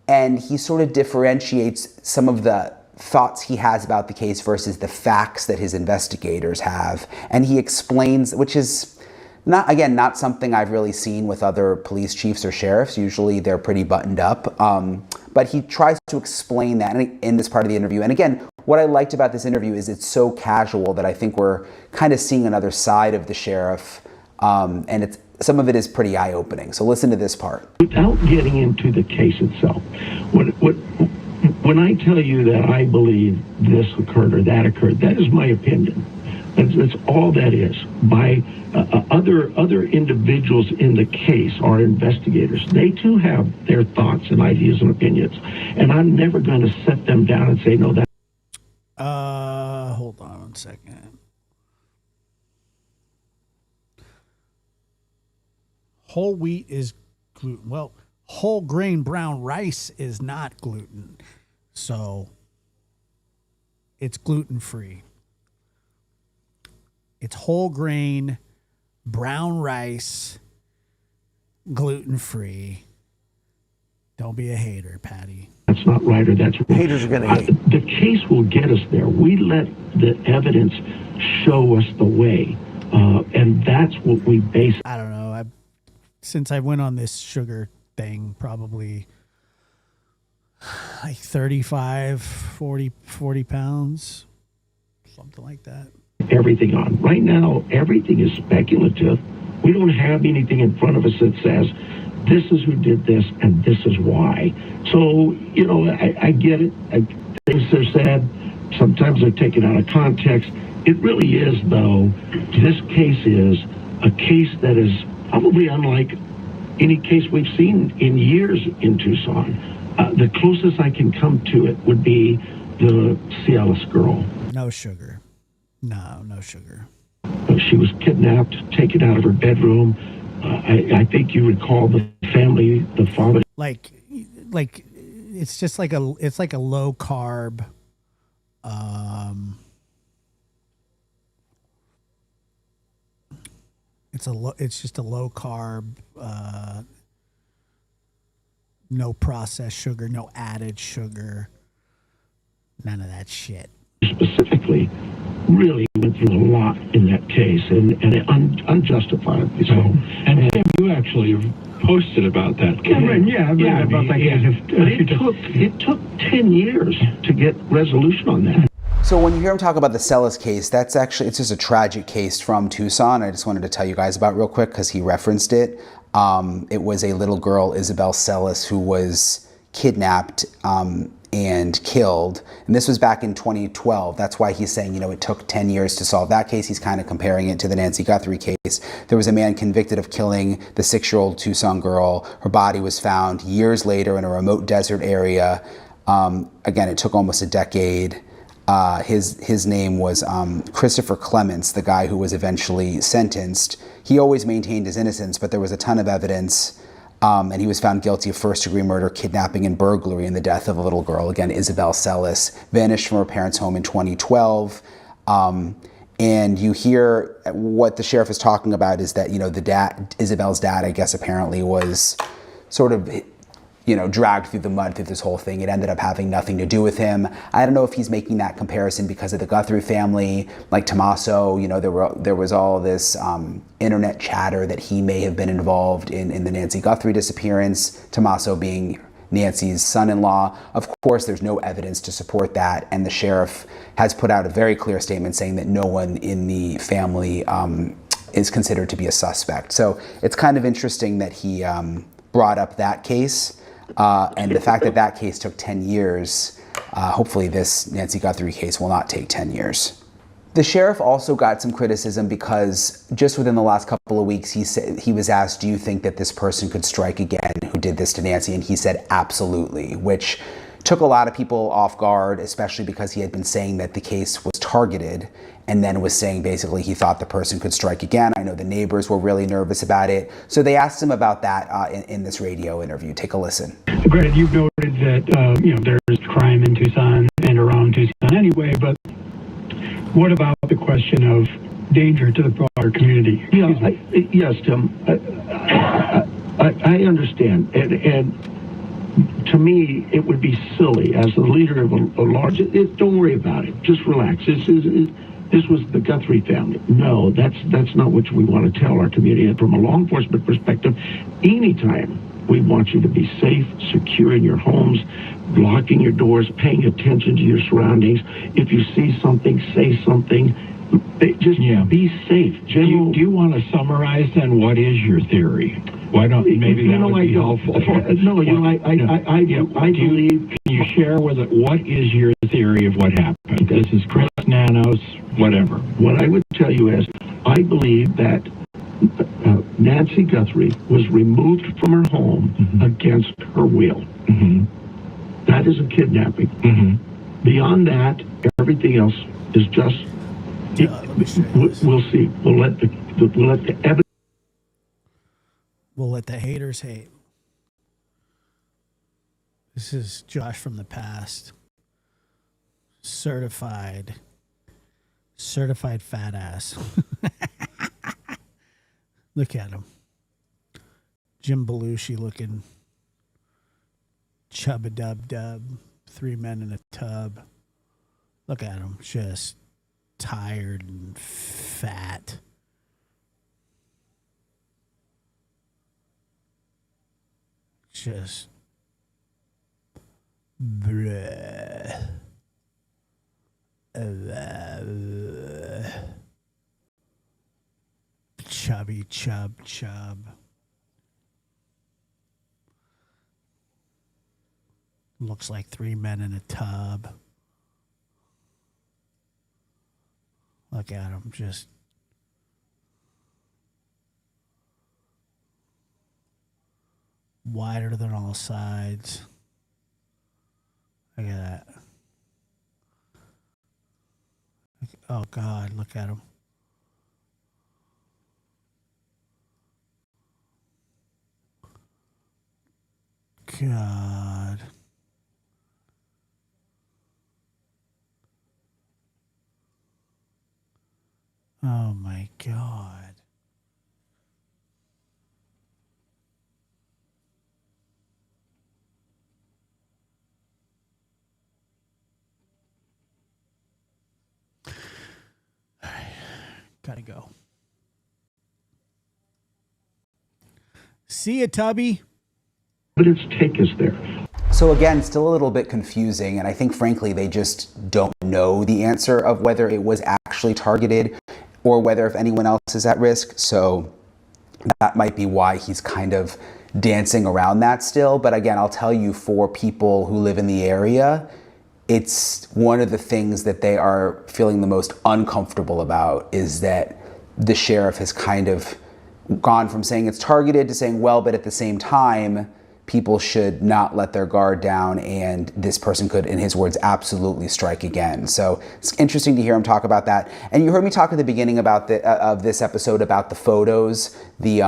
And he sort of differentiates some of the thoughts he has about the case versus the facts that his investigators have. And he explains, which is not something I've really seen with other police chiefs or sheriffs. Usually they're pretty buttoned up. But he tries to explain that in this part of the interview. And again, what I liked about this interview is it's so casual that I think we're kind of seeing another side of the sheriff. And some of it is pretty eye-opening. So listen to this part. Without getting into the case itself, when I tell you that I believe this occurred or that occurred, that is my opinion. That's all that is. By other individuals in the case are investigators. They too have their thoughts and ideas and opinions. And I'm never going to set them down and say, no, that. Hold on 1 second. Whole wheat is gluten. Well, whole grain brown rice is not gluten. So it's gluten-free. It's whole grain, brown rice, gluten-free. Don't be a hater, Patty. That's not right or that's wrong. Haters are going to hate. The case will get us there. We let the evidence show us the way. And that's what we base. I don't know. Since I went on this sugar thing, probably like 35, 40 pounds, something like that. Everything on. Right now, everything is speculative. We don't have anything in front of us that says, this is who did this and this is why. So, you know, I get it. Things are said. Sometimes they're taken out of context. It really is, though, this case is a case that is probably unlike any case we've seen in years in Tucson. The closest I can come to it would be the Cialis girl. No sugar. No sugar. She was kidnapped, taken out of her bedroom. I think you recall the family, the father. Like it's just like a low carb. It's just a low carb, no processed sugar, no added sugar, none of that shit. Specifically, really went through a lot in that case, and unjustifiably so. And Tim, you actually posted about that case. It took 10 years to get resolution on that. So when you hear him talk about the Celis case, it's just a tragic case from Tucson. I just wanted to tell you guys about real quick because he referenced it. It was a little girl, Isabel Celis, who was kidnapped and killed. And this was back in 2012. That's why he's saying, it took 10 years to solve that case. He's kind of comparing it to the Nancy Guthrie case. There was a man convicted of killing the 6-year-old Tucson girl. Her body was found years later in a remote desert area. Again, it took almost a decade. His name was Christopher Clements, the guy who was eventually sentenced. He always maintained his innocence, but there was a ton of evidence, and he was found guilty of first-degree murder, kidnapping, and burglary in the death of a little girl. Again, Isabel Celis, vanished from her parents' home in 2012. And you hear what the sheriff is talking about is that, Isabel's dad, I guess, apparently was sort of, dragged through the mud through this whole thing. It ended up having nothing to do with him. I don't know if he's making that comparison because of the Guthrie family, like Tommaso. There was all this internet chatter that he may have been involved in the Nancy Guthrie disappearance, Tommaso being Nancy's son-in-law. Of course, there's no evidence to support that, and the sheriff has put out a very clear statement saying that no one in the family is considered to be a suspect. So it's kind of interesting that he brought up that case, and the fact that that case took 10 years, hopefully this Nancy Guthrie case will not take 10 years. The sheriff also got some criticism because just within the last couple of weeks, he was asked, do you think that this person could strike again who did this to Nancy? And he said, absolutely, which took a lot of people off guard, especially because he had been saying that the case was targeted and then was saying basically he thought the person could strike again. I know the neighbors were really nervous about it. So they asked him about that in this radio interview. Take a listen. Granted, you've noted that, there's crime in Tucson and around Tucson anyway, but what about the question of danger to the broader community? Yes, Tim. I understand. And to me, it would be silly as the leader of a large... don't worry about it. Just relax. This was the Guthrie family. No, that's not what we want to tell our community. And from a law enforcement perspective, anytime we want you to be safe, secure in your homes, locking your doors, paying attention to your surroundings. If you see something, say something. Just be safe. Do you want to summarize then what is your theory? Why don't maybe that would be helpful? I believe. Can you share with it what is your theory of what happened? This is Chris Nanos, whatever. What I would tell you is, I believe that Nancy Guthrie was removed from her home against her will. That isn't kidnapping. Beyond that, everything else is just. We'll see. We'll let the evidence. We'll let the haters hate. This is Josh from the past. Certified fat ass. Look at him. Jim Belushi looking. Chub-a-dub-dub. 3 men in a tub. Look at him. Just tired and fat. Just bleh. Chubby chub. Looks like 3 men in a tub. Look at him, just wider than all sides. Look at that. Oh God, look at him. God. Oh my God. All right. Gotta go. See ya, Tubby. Evidence take us there. So again, still a little bit confusing, and I think frankly they just don't know the answer of whether it was actually targeted or whether if anyone else is at risk. So that might be why he's kind of dancing around that still. But again, I'll tell you, for people who live in the area, it's one of the things that they are feeling the most uncomfortable about is that the sheriff has kind of gone from saying it's targeted to saying, well, but at the same time, people should not let their guard down, and this person could, in his words, absolutely strike again. So it's interesting to hear him talk about that. And you heard me talk at the beginning about of this episode about the photos, the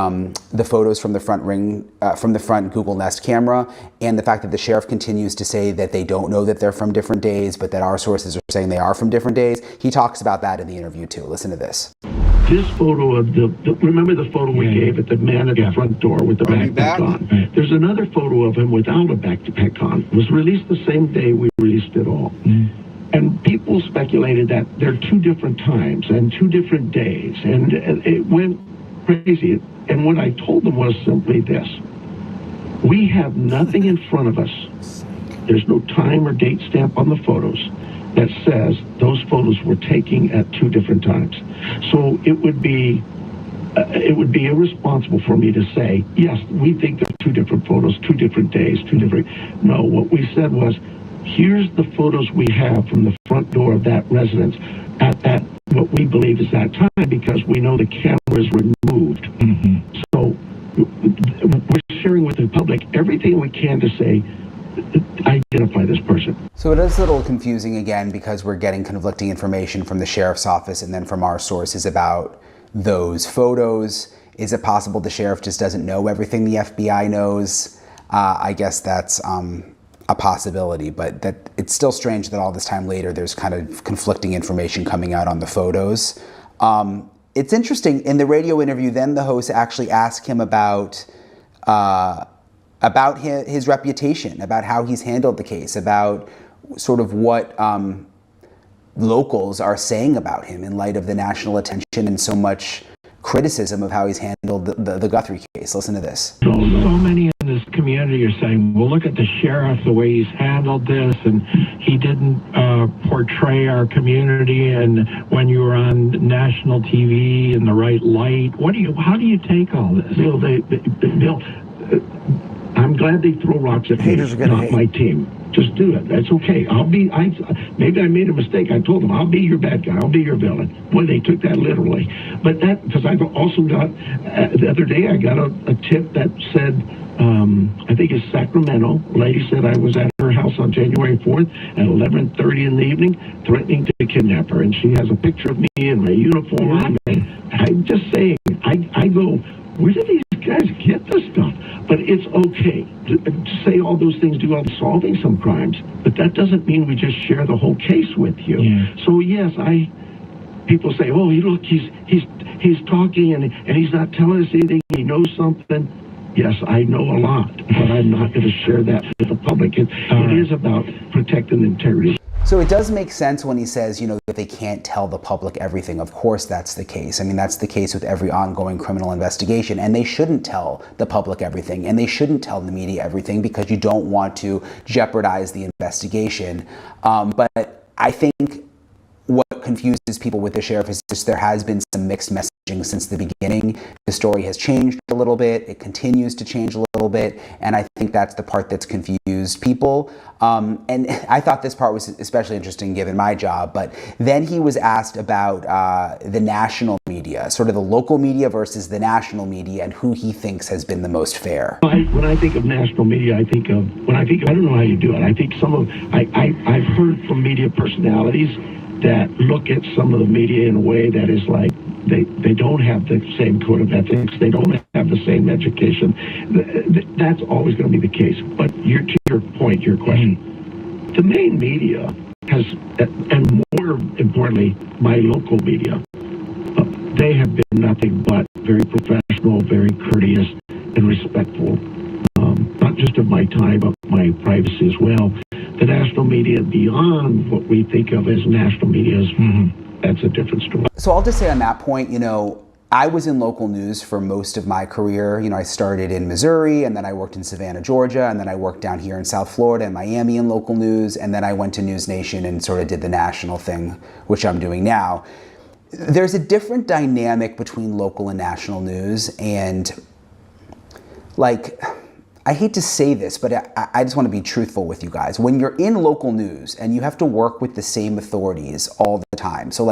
photos from the front Google Nest camera, and the fact that the sheriff continues to say that they don't know that they're from different days, but that our sources are saying they are from different days. He talks about that in the interview too. Listen to this. This photo of remember the photo we gave at the man at the front door with the backpack on? There's another photo of him without a backpack on. It was released the same day we released it all. And people speculated that they're two different times and two different days. And it went crazy. And what I told them was simply this. We have nothing in front of us. There's no time or date stamp on the photos that says those photos were taken at two different times. So it would be irresponsible for me to say, yes, we think they're two different photos, two different days, two different. No, what we said was, here's the photos we have from the front door of that residence at that, what we believe is that time, because we know the camera is removed. So we're sharing with the public everything we can to say, identify this person. So it is a little confusing again because we're getting conflicting information from the sheriff's office and then from our sources about those photos. Is it possible the sheriff just doesn't know everything the FBI knows? I guess that's a possibility, but that it's still strange that all this time later there's kind of conflicting information coming out on the photos. It's interesting, in the radio interview, then the host actually asked him about his reputation, about how he's handled the case, about sort of what locals are saying about him in light of the national attention and so much criticism of how he's handled the Guthrie case. Listen to this. So many in this community are saying, well, look at the sheriff, the way he's handled this, and he didn't portray our community, and when you were on national TV in the right light. How do you take all this? Bill, I'm glad they throw rocks at me, not my team. Just do it. That's okay. Maybe I made a mistake. I told them, I'll be your bad guy. I'll be your villain. Boy, they took that literally. But because I've also got, the other day I got a tip that said, I think it's Sacramento. A lady said I was at her house on January 4th at 11:30 in the evening, threatening to kidnap her. And she has a picture of me in my uniform. I'm just saying, I go, where do these guys get this stuff? But it's okay to say all those things, do all the solving some crimes, but that doesn't mean we just share the whole case with you. So yes, people say, oh, look, he's talking and he's not telling us anything. He knows something. Yes, I know a lot, but I'm not going to share that with the public. It is about protecting the integrity. So it does make sense when he says, that they can't tell the public everything. Of course that's the case. I mean, that's the case with every ongoing criminal investigation. And they shouldn't tell the public everything. And they shouldn't tell the media everything because you don't want to jeopardize the investigation. But I think what confuses people with the sheriff is just there has been some mixed messaging since the beginning. The story has changed a little bit. It continues to change a little bit. And I think that's the part that's confused people. And I thought this part was especially interesting given my job. But then he was asked about the national media, sort of the local media versus the national media, and who he thinks has been the most fair. When I think of national media, I don't know how you do it. I think I've heard from media personalities that look at some of the media in a way that is like they don't have the same code of ethics, they don't have the same education. That's always going to be the case. But to your point, your question, the main media has, and more importantly, my local media, they have been nothing but very professional, very courteous, and respectful, not just of my time, but my privacy as well. The national media, beyond what we think of as national media, that's a different story. So I'll just say on that point, I was in local news for most of my career. I started in Missouri, and then I worked in Savannah, Georgia, and then I worked down here in South Florida and Miami in local news, and then I went to News Nation and sort of did the national thing, which I'm doing now. There's a different dynamic between local and national news, and I hate to say this, but I just want to be truthful with you guys. When you're in local news and you have to work with the same authorities all the time. So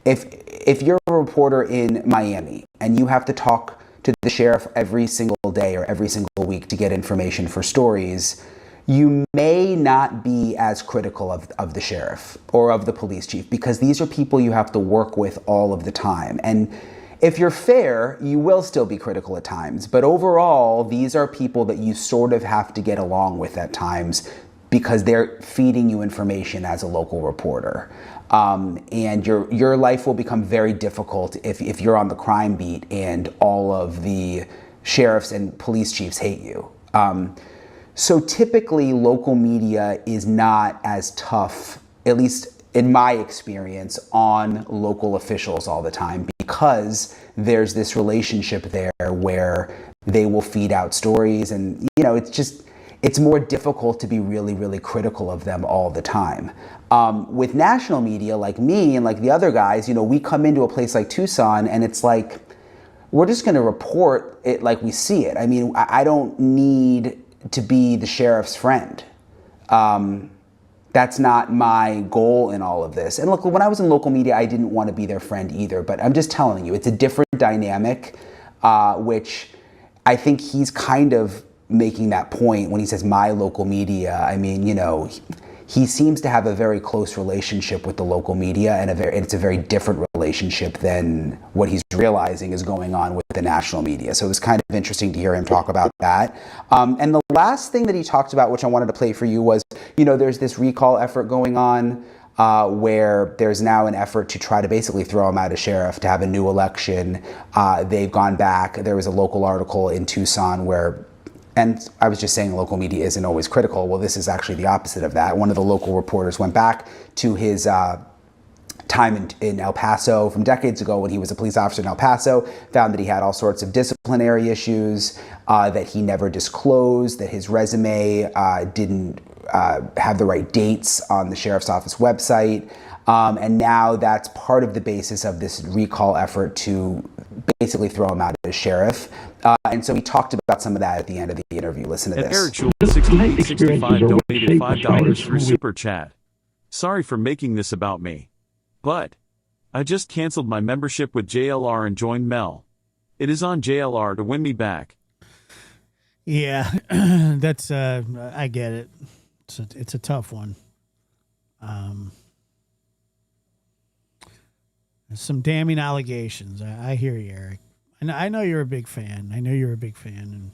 if you're a reporter in Miami and you have to talk to the sheriff every single day or every single week to get information for stories, you may not be as critical of the sheriff or of the police chief, because these are people you have to work with all of the time. And if you're fair, you will still be critical at times. But overall, these are people that you sort of have to get along with at times because they're feeding you information as a local reporter. And your life will become very difficult if you're on the crime beat and all of the sheriffs and police chiefs hate you. So typically, local media is not as tough, at least in my experience, on local officials all the time, because there's this relationship there where they will feed out stories, and it's more difficult to be really, really critical of them all the time. With national media, like me and like the other guys, we come into a place like Tucson and it's like, we're just gonna report it like we see it. I mean, I don't need to be the sheriff's friend. That's not my goal in all of this. And look, when I was in local media, I didn't want to be their friend either, but I'm just telling you, it's a different dynamic, which I think he's kind of making that point when he says my local media. I mean, he seems to have a very close relationship with the local media, and it's a very different relationship than what he's realizing is going on with the national media. So it was kind of interesting to hear him talk about that. And the last thing that he talked about, which I wanted to play for you, was, there's this recall effort going on where there's now an effort to try to basically throw him out as sheriff, to have a new election. They've gone back. There was a local article in Tucson and I was just saying local media isn't always critical. Well, this is actually the opposite of that. One of the local reporters went back to his time in El Paso from decades ago when he was a police officer in El Paso, found that he had all sorts of disciplinary issues that he never disclosed, that his resume didn't have the right dates on the sheriff's office website. And now that's part of the basis of this recall effort to basically throw him out as sheriff. And so we talked about some of that at the end of the interview. Listen to And this. Eric Jewell, 6865, donated $5 through Super Chat. Sorry for making this about me, but I just canceled my membership with JLR and joined Mel. It is on JLR to win me back. Yeah, that's I get it. It's a tough one. Some damning allegations. I hear you, Eric. And I know you're a big fan. And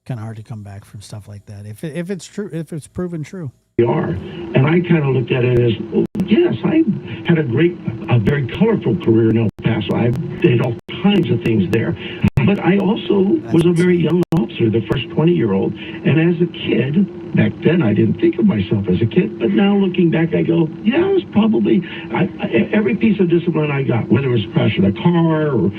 kind of hard to come back from stuff like that if it's true, if it's proven true. Are. And I kind of looked at it as, well, yes, I had a very colorful career in El Paso. I did all kinds of things there. But I also was a very young officer, the first 20-year-old. And as a kid, back then I didn't think of myself as a kid, but now looking back, I go, yeah, it was probably every piece of discipline I got, whether it was crashing a car or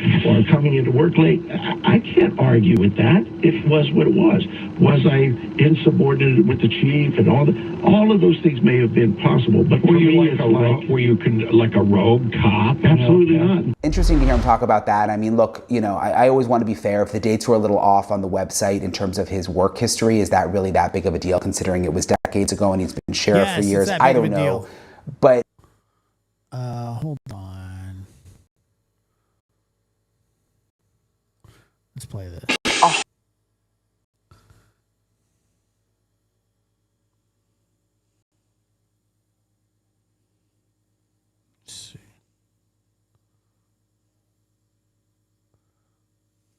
coming into work late. I can't argue with that. It was what it was. Was I insubordinate with the chief and all of those things may have been possible, but were you like a rogue cop? Absolutely not. Interesting to hear him talk about that. I mean, look, I always want to be fair. If the dates were a little off on the website in terms of his work history, is that really that big of a deal, considering it was decades ago and he's been sheriff for years? I don't know. Deal. But hold on. Let's play this. Oh.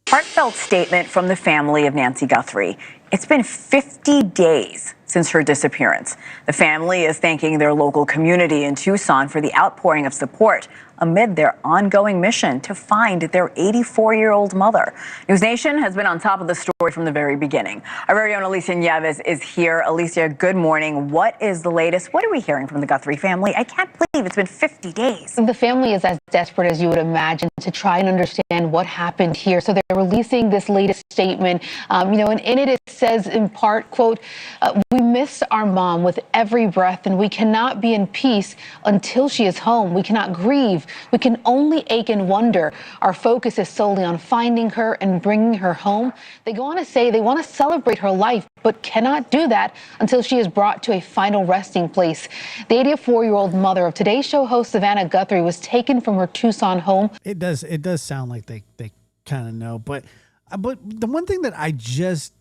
Heartfelt statement from the family of Nancy Guthrie. It's been 50 days since her disappearance. The family is thanking their local community in Tucson for the outpouring of support amid their ongoing mission to find their 84-year-old mother. News Nation has been on top of the story from the very beginning. Our very own Alicia Nieves is here. Alicia, good morning. What is the latest? What are we hearing from the Guthrie family? I can't believe it's been 50 days. The family is as desperate as you would imagine to try and understand what happened here. So they're releasing this latest statement, and in it says in part, quote, we miss our mom with every breath, and we cannot be in peace until she is home. We cannot grieve. We can only ache and wonder. Our focus is solely on finding her and bringing her home. They go on to say they want to celebrate her life but cannot do that until she is brought to a final resting place. The 84-year-old mother of Today's Show host Savannah Guthrie was taken from her Tucson home. It does sound like they kind of know, but the one thing that I just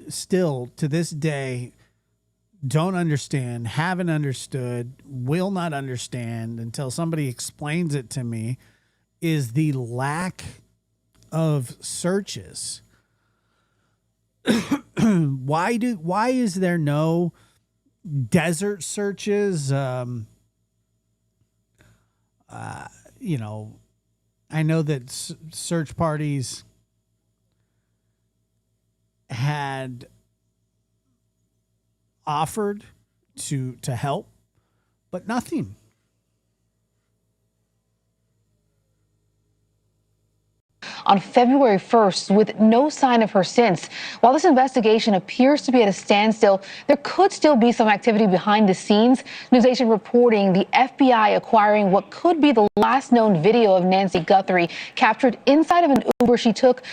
still to this day don't understand, haven't understood, will not understand until somebody explains it to me, is the lack of searches. Why is there no desert searches? I know that search parties had offered to help, but nothing. On February 1st with no sign of her since. While this investigation appears to be at a standstill, there could still be some activity behind the scenes. NewsNation reporting the FBI acquiring what could be the last known video of Nancy Guthrie captured inside of an Uber she took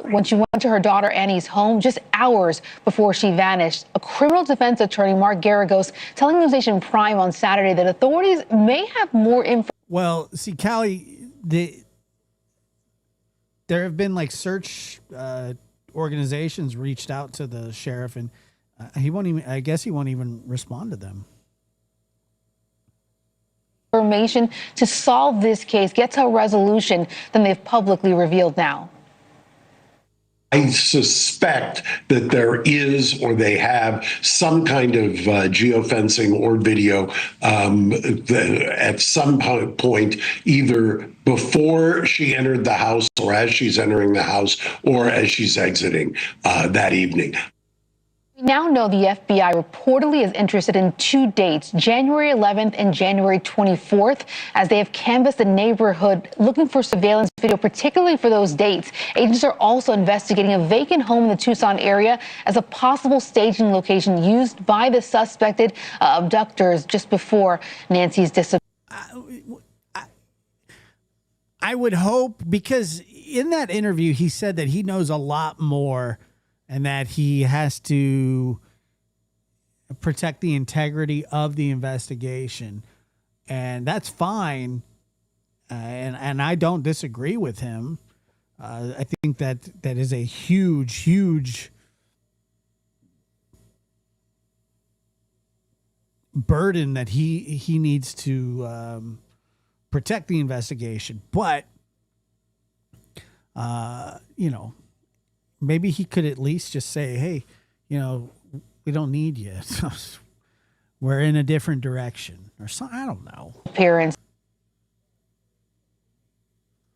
when she went to her daughter Annie's home just hours before she vanished. A criminal defense attorney, Mark Garagos, telling NewsNation Prime on Saturday that authorities may have more information. Well, see, Callie, there have been like search organizations reached out to the sheriff, and he won't even respond to them. Information to solve this case, get to a resolution than they've publicly revealed now. I suspect that there is, or they have, some kind of geofencing or video at some point, either before she entered the house or as she's entering the house or as she's exiting that evening. We now know the FBI reportedly is interested in two dates, January 11th and January 24th, as they have canvassed the neighborhood looking for surveillance video, particularly for those dates. Agents are also investigating a vacant home in the Tucson area as a possible staging location used by the suspected abductors just before Nancy's disappearance. I would hope, because in that interview, he said that he knows a lot more and that he has to protect the integrity of the investigation. And that's fine. And I don't disagree with him. I think that is a huge burden that he needs to protect the investigation. But, maybe he could at least just say, hey, we don't need you. We're in a different direction or something. I don't know. Appearance.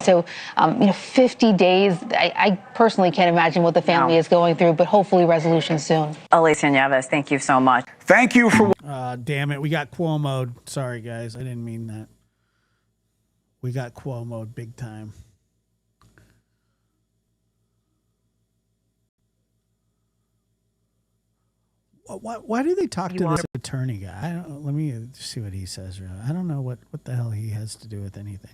So, 50 days, I personally can't imagine what the family is going through, but hopefully resolution soon. Alicia Nieves, thank you so much. Thank you for... Damn it. We got Cuomo'd. Sorry, guys. I didn't mean that. We got Cuomo'd big time. Why do they talk to this attorney guy? Let me see what he says. I don't know what the hell he has to do with anything.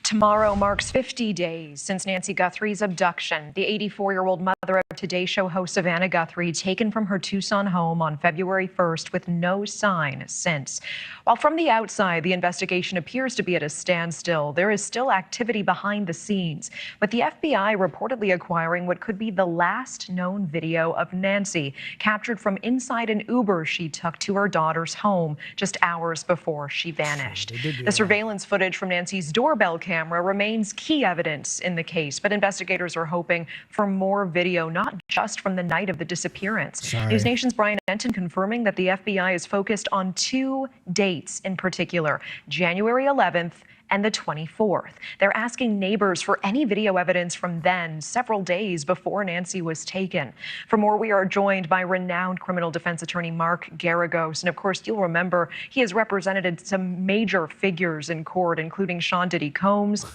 Tomorrow marks 50 days since Nancy Guthrie's abduction. The 84-year-old mother of Today Show host Savannah Guthrie taken from her Tucson home on February 1st with no sign since. While from the outside, the investigation appears to be at a standstill, there is still activity behind the scenes, with the FBI reportedly acquiring what could be the last known video of Nancy, captured from inside an Uber she took to her daughter's home just hours before she vanished. The surveillance footage from Nancy's doorbell camera remains key evidence in the case, but investigators are hoping for more video, not just from the night of the disappearance. NewsNation's Brian Enton confirming that the FBI is focused on two dates in particular, January 11th and the 24th. They're asking neighbors for any video evidence from then, several days before Nancy was taken. For more, we are joined by renowned criminal defense attorney Mark Garagos. And of course, you'll remember he has represented some major figures in court, including Sean Diddy Combs.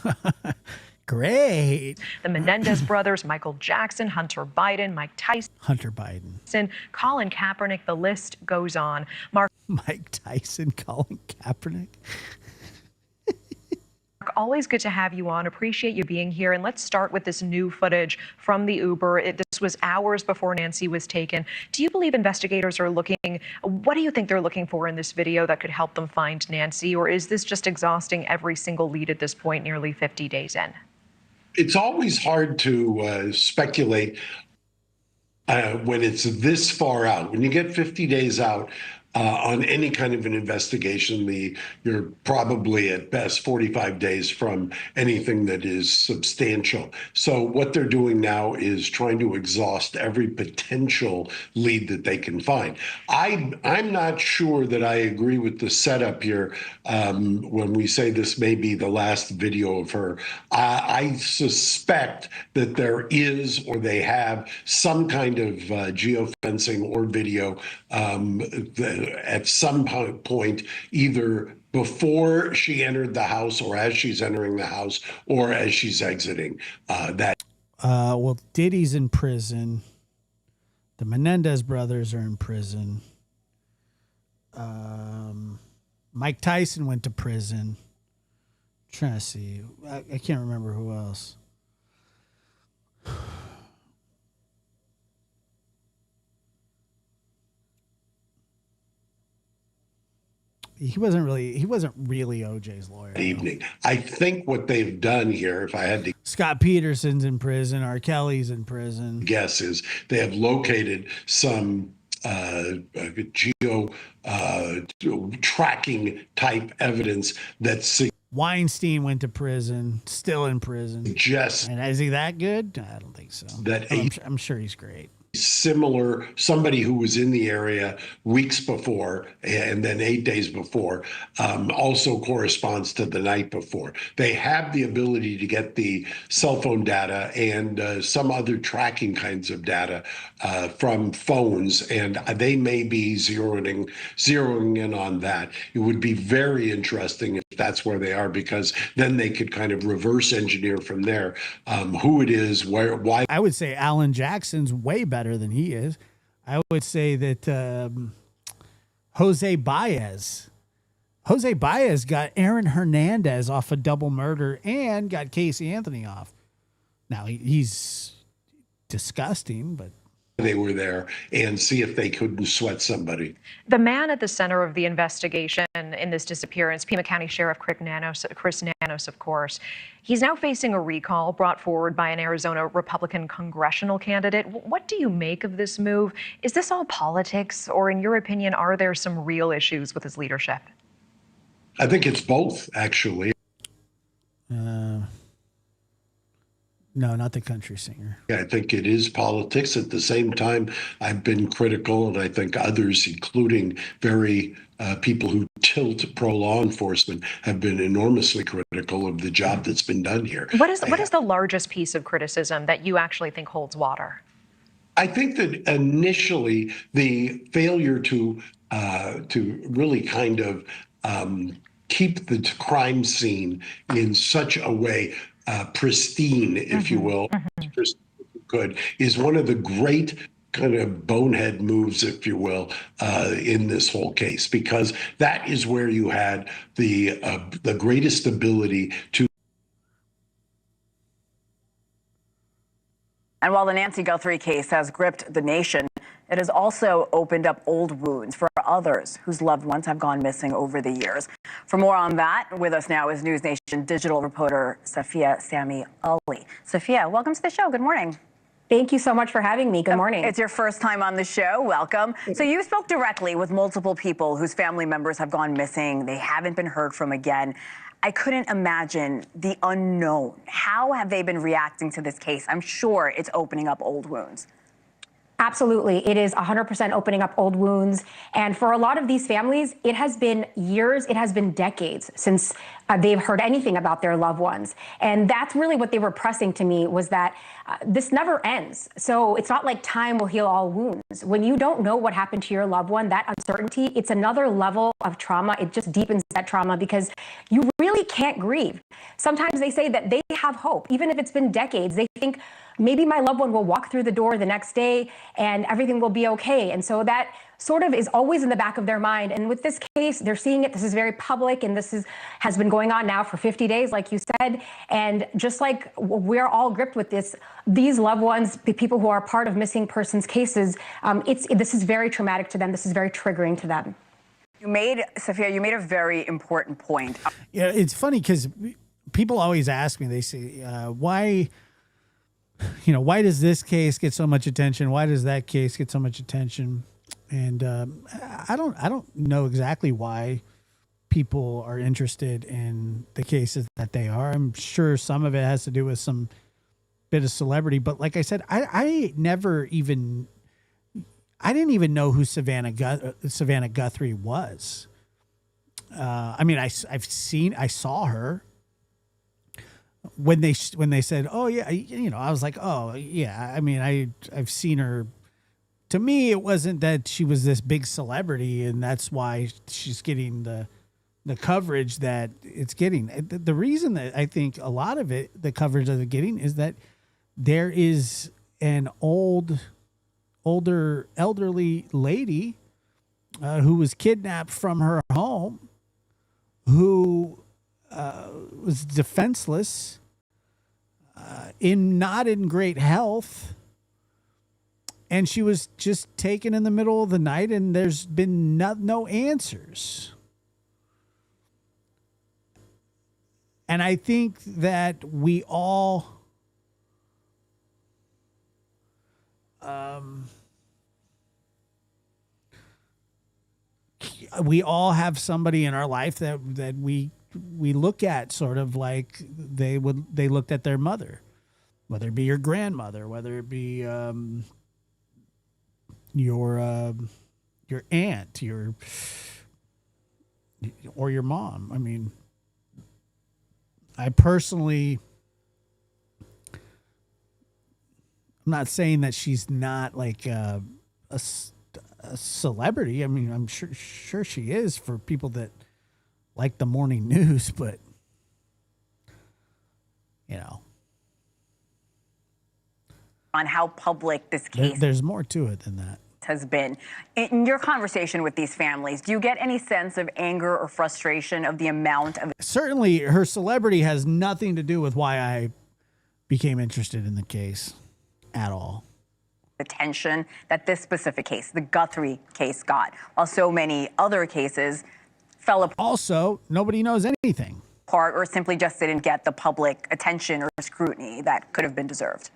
Great. The Menendez brothers, Michael Jackson, Hunter Biden, Mike Tyson. Hunter Biden. Colin Kaepernick, the list goes on. Mike Tyson, Colin Kaepernick. Always good to have you on. Appreciate you being here. And let's start with this new footage from the Uber. This was hours before Nancy was taken. Do you believe investigators are what do you think they're looking for in this video that could help them find Nancy? Or is this just exhausting every single lead at this point, nearly 50 days in? It's always hard to speculate when it's this far out. When you get 50 days out on any kind of an investigation, you're probably at best 45 days from anything that is substantial. So what they're doing now is trying to exhaust every potential lead that they can find. I'm not sure that I agree with the setup here when we say this may be the last video of her. I suspect that there is, or they have, some kind of geofencing or video at some point, either before she entered the house or as she's entering the house or as she's exiting. Well, Diddy's in prison. The Menendez brothers are in prison. Mike Tyson went to prison. I'm trying to see. I can't remember who else. He wasn't really OJ's lawyer. Evening. I think what they've done here, if I had to Scott Peterson's in prison, R. Kelly's in prison. guess, is they have located some geo tracking type evidence that Weinstein went to prison, still in prison. And is he that good? I don't think so. I'm sure he's great. Similar, somebody who was in the area weeks before and then 8 days before also corresponds to the night before. They have the ability to get the cell phone data and some other tracking kinds of data from phones, and they may be zeroing in on that. It would be very interesting if that's where they are, because then they could kind of reverse engineer from there who it is, why. I would say Alan Jackson's way better than he is. I would say that Jose Baez got Aaron Hernandez off a double murder and got Casey Anthony off. Now he's disgusting, but they were there, and see if they couldn't sweat somebody. The man at the center of the investigation in this disappearance, Pima County Sheriff Chris Nanos, of course, he's now facing a recall brought forward by an Arizona Republican congressional candidate. What do you make of this move? Is this all politics, or in your opinion, are there some real issues with his leadership? I think it's both, actually. No, not the country singer. I think it is politics. At the same time, I've been critical, and I think others, including very people who tilt pro-law enforcement, have been enormously critical of the job that's been done here. What is the largest piece of criticism that you actually think holds water? I think that initially the failure to really kind of keep the crime scene in such a way pristine, if you will, could, is one of the great kind of bonehead moves, if you will, in this whole case, because that is where you had the greatest ability to. And while the Nancy Guthrie case has gripped the nation, it has also opened up old wounds for others whose loved ones have gone missing over the years. For more on that, with us now is News Nation digital reporter Safiya Sami Ali. Safiya, welcome to the show. Good morning. Thank you so much for having me. Good morning. It's your first time on the show. Welcome. So you spoke directly with multiple people whose family members have gone missing. They haven't been heard from again. I couldn't imagine the unknown. How have they been reacting to this case? I'm sure it's opening up old wounds. Absolutely. It is 100% opening up old wounds. And for a lot of these families, it has been years, it has been decades since they've heard anything about their loved ones. And that's really what they were pressing to me, was that this never ends. So it's not like time will heal all wounds. When you don't know what happened to your loved one, that uncertainty, it's another level of trauma. It just deepens that trauma because you really can't grieve. Sometimes they say that they have hope. Even if it's been decades, they think maybe my loved one will walk through the door the next day and everything will be okay. And so that sort of is always in the back of their mind. And with this case, they're seeing it. This is very public, and this has been going on now for 50 days, like you said. And just like we're all gripped with this, these loved ones, people who are part of missing persons cases, this is very traumatic to them. This is very triggering to them. Sophia, you made a very important point. Yeah, it's funny because people always ask me, they say, why does this case get so much attention? Why does that case get so much attention? And I don't know exactly why people are interested in the cases that they are. I'm sure some of it has to do with some bit of celebrity, but like I said, I didn't even know who Savannah Guthrie was. I mean, I saw her when they said, "Oh yeah," I was like, "Oh yeah." I mean, I've seen her. To me, it wasn't that she was this big celebrity, and that's why she's getting the coverage that it's getting. The reason that I think a lot of it, the coverage that it's getting, is that there is an older elderly lady who was kidnapped from her home, who was defenseless, not in great health, and she was just taken in the middle of the night, and there's been no answers. And I think that we all have somebody in our life that we look at sort of like they looked at their mother, whether it be your grandmother, whether it be your aunt, or your mom. I mean, I personally, I'm not saying that she's not like a celebrity. I mean, I'm sure she is for people that like the morning news, but on how public this case there's more to it than that has been. In your conversation with these families, do you get any sense of anger or frustration of the amount of... Certainly her celebrity has nothing to do with why I became interested in the case at all. attention that this specific case, the Guthrie case, got, while so many other cases fell apart. Also, nobody knows anything. Or simply just didn't get the public attention or scrutiny that could have been deserved.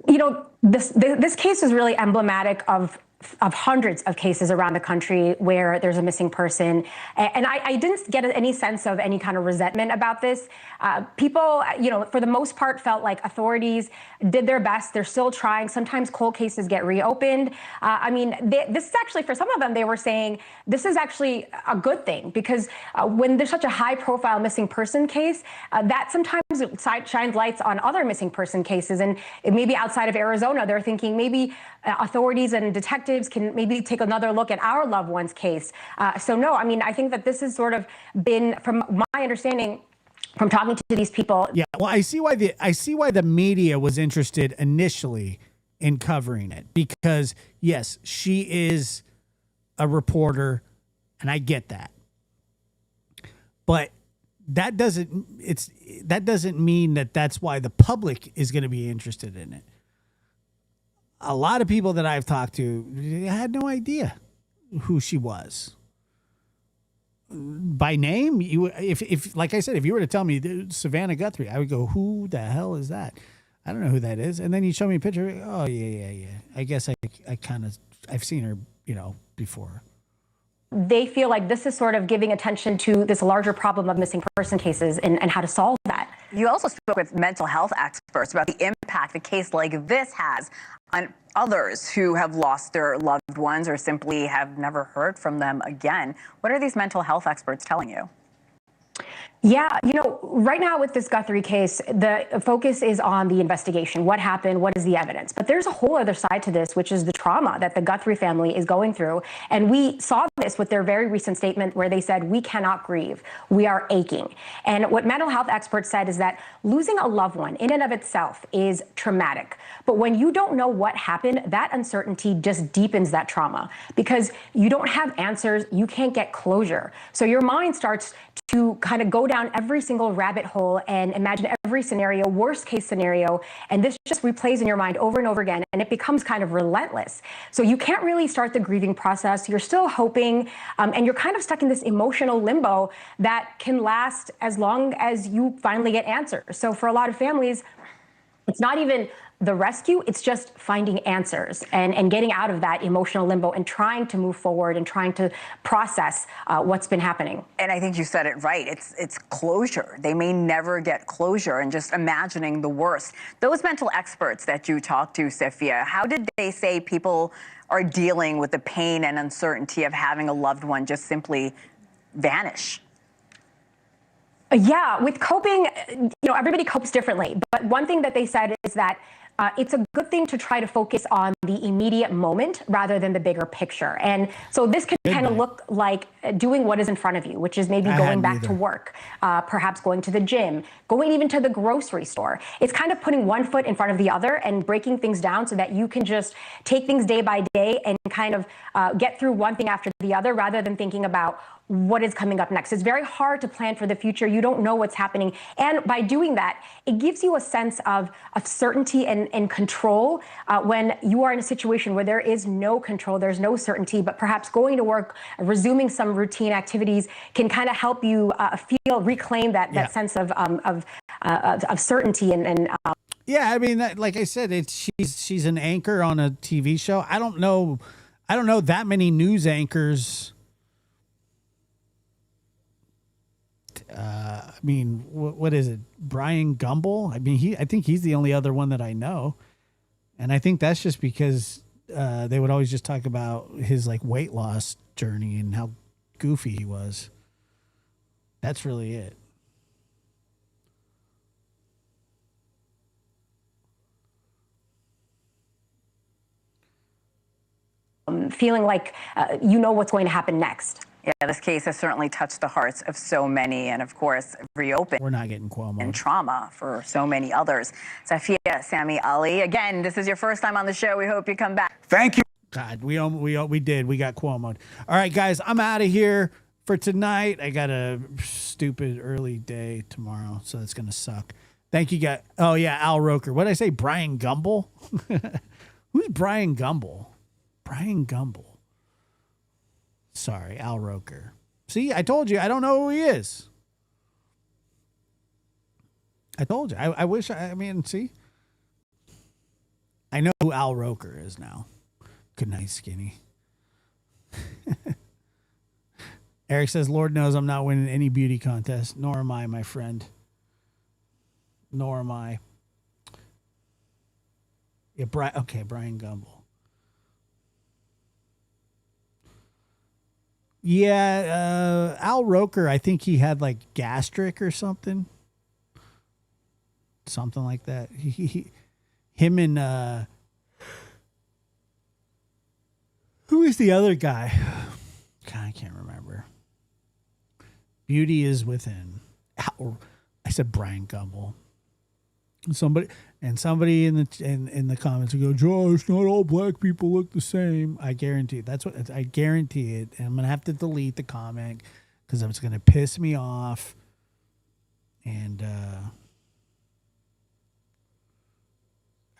You know, this case is really emblematic of hundreds of cases around the country where there's a missing person. And I didn't get any sense of any kind of resentment about this. People, you know, for the most part felt like authorities did their best. They're still trying. Sometimes cold cases get reopened. I mean, this is actually, for some of them, they were saying this is actually a good thing because when there's such a high profile missing person case, that sometimes shines lights on other missing person cases. And maybe outside of Arizona, they're thinking maybe authorities and detectives can maybe take another look at our loved one's case. So no, I mean, I think that this has sort of been, from my understanding, from talking to these people. Yeah, well, I see why the media was interested initially in covering it, because yes, she is a reporter, and I get that, but that doesn't mean that that's why the public is going to be interested in it. A lot of people that I've talked to had no idea who she was. By name, if like I said, if you were to tell me Savannah Guthrie, I would go, who the hell is that? I don't know who that is. And then you show me a picture. Oh yeah. I guess I've seen her, before. They feel like this is sort of giving attention to this larger problem of missing person cases and how to solve that. You also spoke with mental health experts about the impact a case like this has on others who have lost their loved ones or simply have never heard from them again. What are these mental health experts telling you? Yeah, right now with this Guthrie case, the focus is on the investigation. What happened? What is the evidence? But there's a whole other side to this, which is the trauma that the Guthrie family is going through. And we saw this with their very recent statement where they said, we cannot grieve. We are aching. And what mental health experts said is that losing a loved one in and of itself is traumatic. But when you don't know what happened, that uncertainty just deepens that trauma because you don't have answers. You can't get closure. So your mind starts to kind of go down every single rabbit hole and imagine every scenario, worst case scenario. And this just replays in your mind over and over again. And it becomes kind of relentless. So you can't really start the grieving process. You're still hoping, and you're kind of stuck in this emotional limbo that can last as long as you finally get answers. So for a lot of families, it's not even the rescue, it's just finding answers and getting out of that emotional limbo and trying to move forward and trying to process what's been happening. And I think you said it right. It's closure. They may never get closure, and just imagining the worst. Those mental experts that you talked to, Sophia, how did they say people are dealing with the pain and uncertainty of having a loved one just simply vanish? Yeah, with coping, everybody copes differently. But one thing that they said is that it's a good thing to try to focus on the immediate moment rather than the bigger picture. And so this can kind of look like doing what is in front of you, which is maybe going back to work, perhaps going to the gym, going even to the grocery store. It's kind of putting one foot in front of the other and breaking things down so that you can just take things day by day and kind of get through one thing after the other rather than thinking about what is coming up next. It's very hard to plan for the future. You don't know what's happening. And by doing that, it gives you a sense of certainty and control when you are in a situation where there is no control, there's no certainty, but perhaps going to work, resuming some routine activities can kind of help you reclaim that sense of certainty and yeah, I mean, like I said, she's an anchor on a TV show. I don't know that many news anchors. I mean, what is it? Brian Gumbel? I mean, I think he's the only other one that I know. And I think that's just because they would always just talk about his like weight loss journey and how goofy he was. That's really it. Feeling like you know what's going to happen next. Yeah, this case has certainly touched the hearts of so many, and of course, reopened. We're not getting Cuomo. And trauma for so many others. Sophia, Sami Ali, again, this is your first time on the show. We hope you come back. Thank you. God, we did. We got Cuomo'd. All right, guys, I'm out of here for tonight. I got a stupid early day tomorrow, so that's gonna suck. Thank you, guys. Oh yeah, Al Roker. What did I say? Brian Gumbel? Who's Brian Gumbel? Brian Gumbel. Sorry, Al Roker. See, I told you, I don't know who he is. I told you. I wish, see? I know who Al Roker is now. Good night, Skinny. Eric says, Lord knows I'm not winning any beauty contest, nor am I, my friend. Nor am I. Yeah, Brian Gumbel. Yeah, Al Roker, I think he had like gastric or something. Something like that. Him and who is the other guy? God, I can't remember. Beauty is within. I said Brian Gumbel. Somebody in the comments will go, Josh, not all black people look the same. I guarantee it. I guarantee it. And I'm gonna have to delete the comment because it's gonna piss me off. And I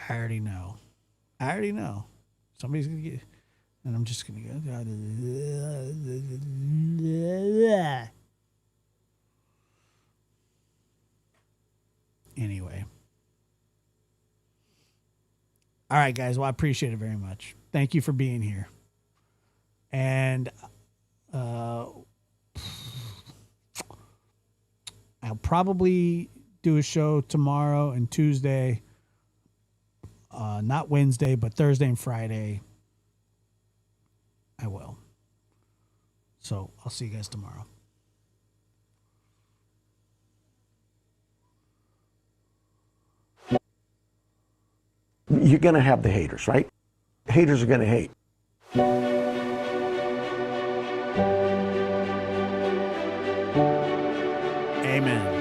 already know. Somebody's gonna get, and I'm just gonna go. Anyway. All right, guys. Well, I appreciate it very much. Thank you for being here. And I'll probably do a show tomorrow and Tuesday. Not Wednesday, but Thursday and Friday. I will. So I'll see you guys tomorrow. you're going to have the haters, right? Haters are going to hate. Amen.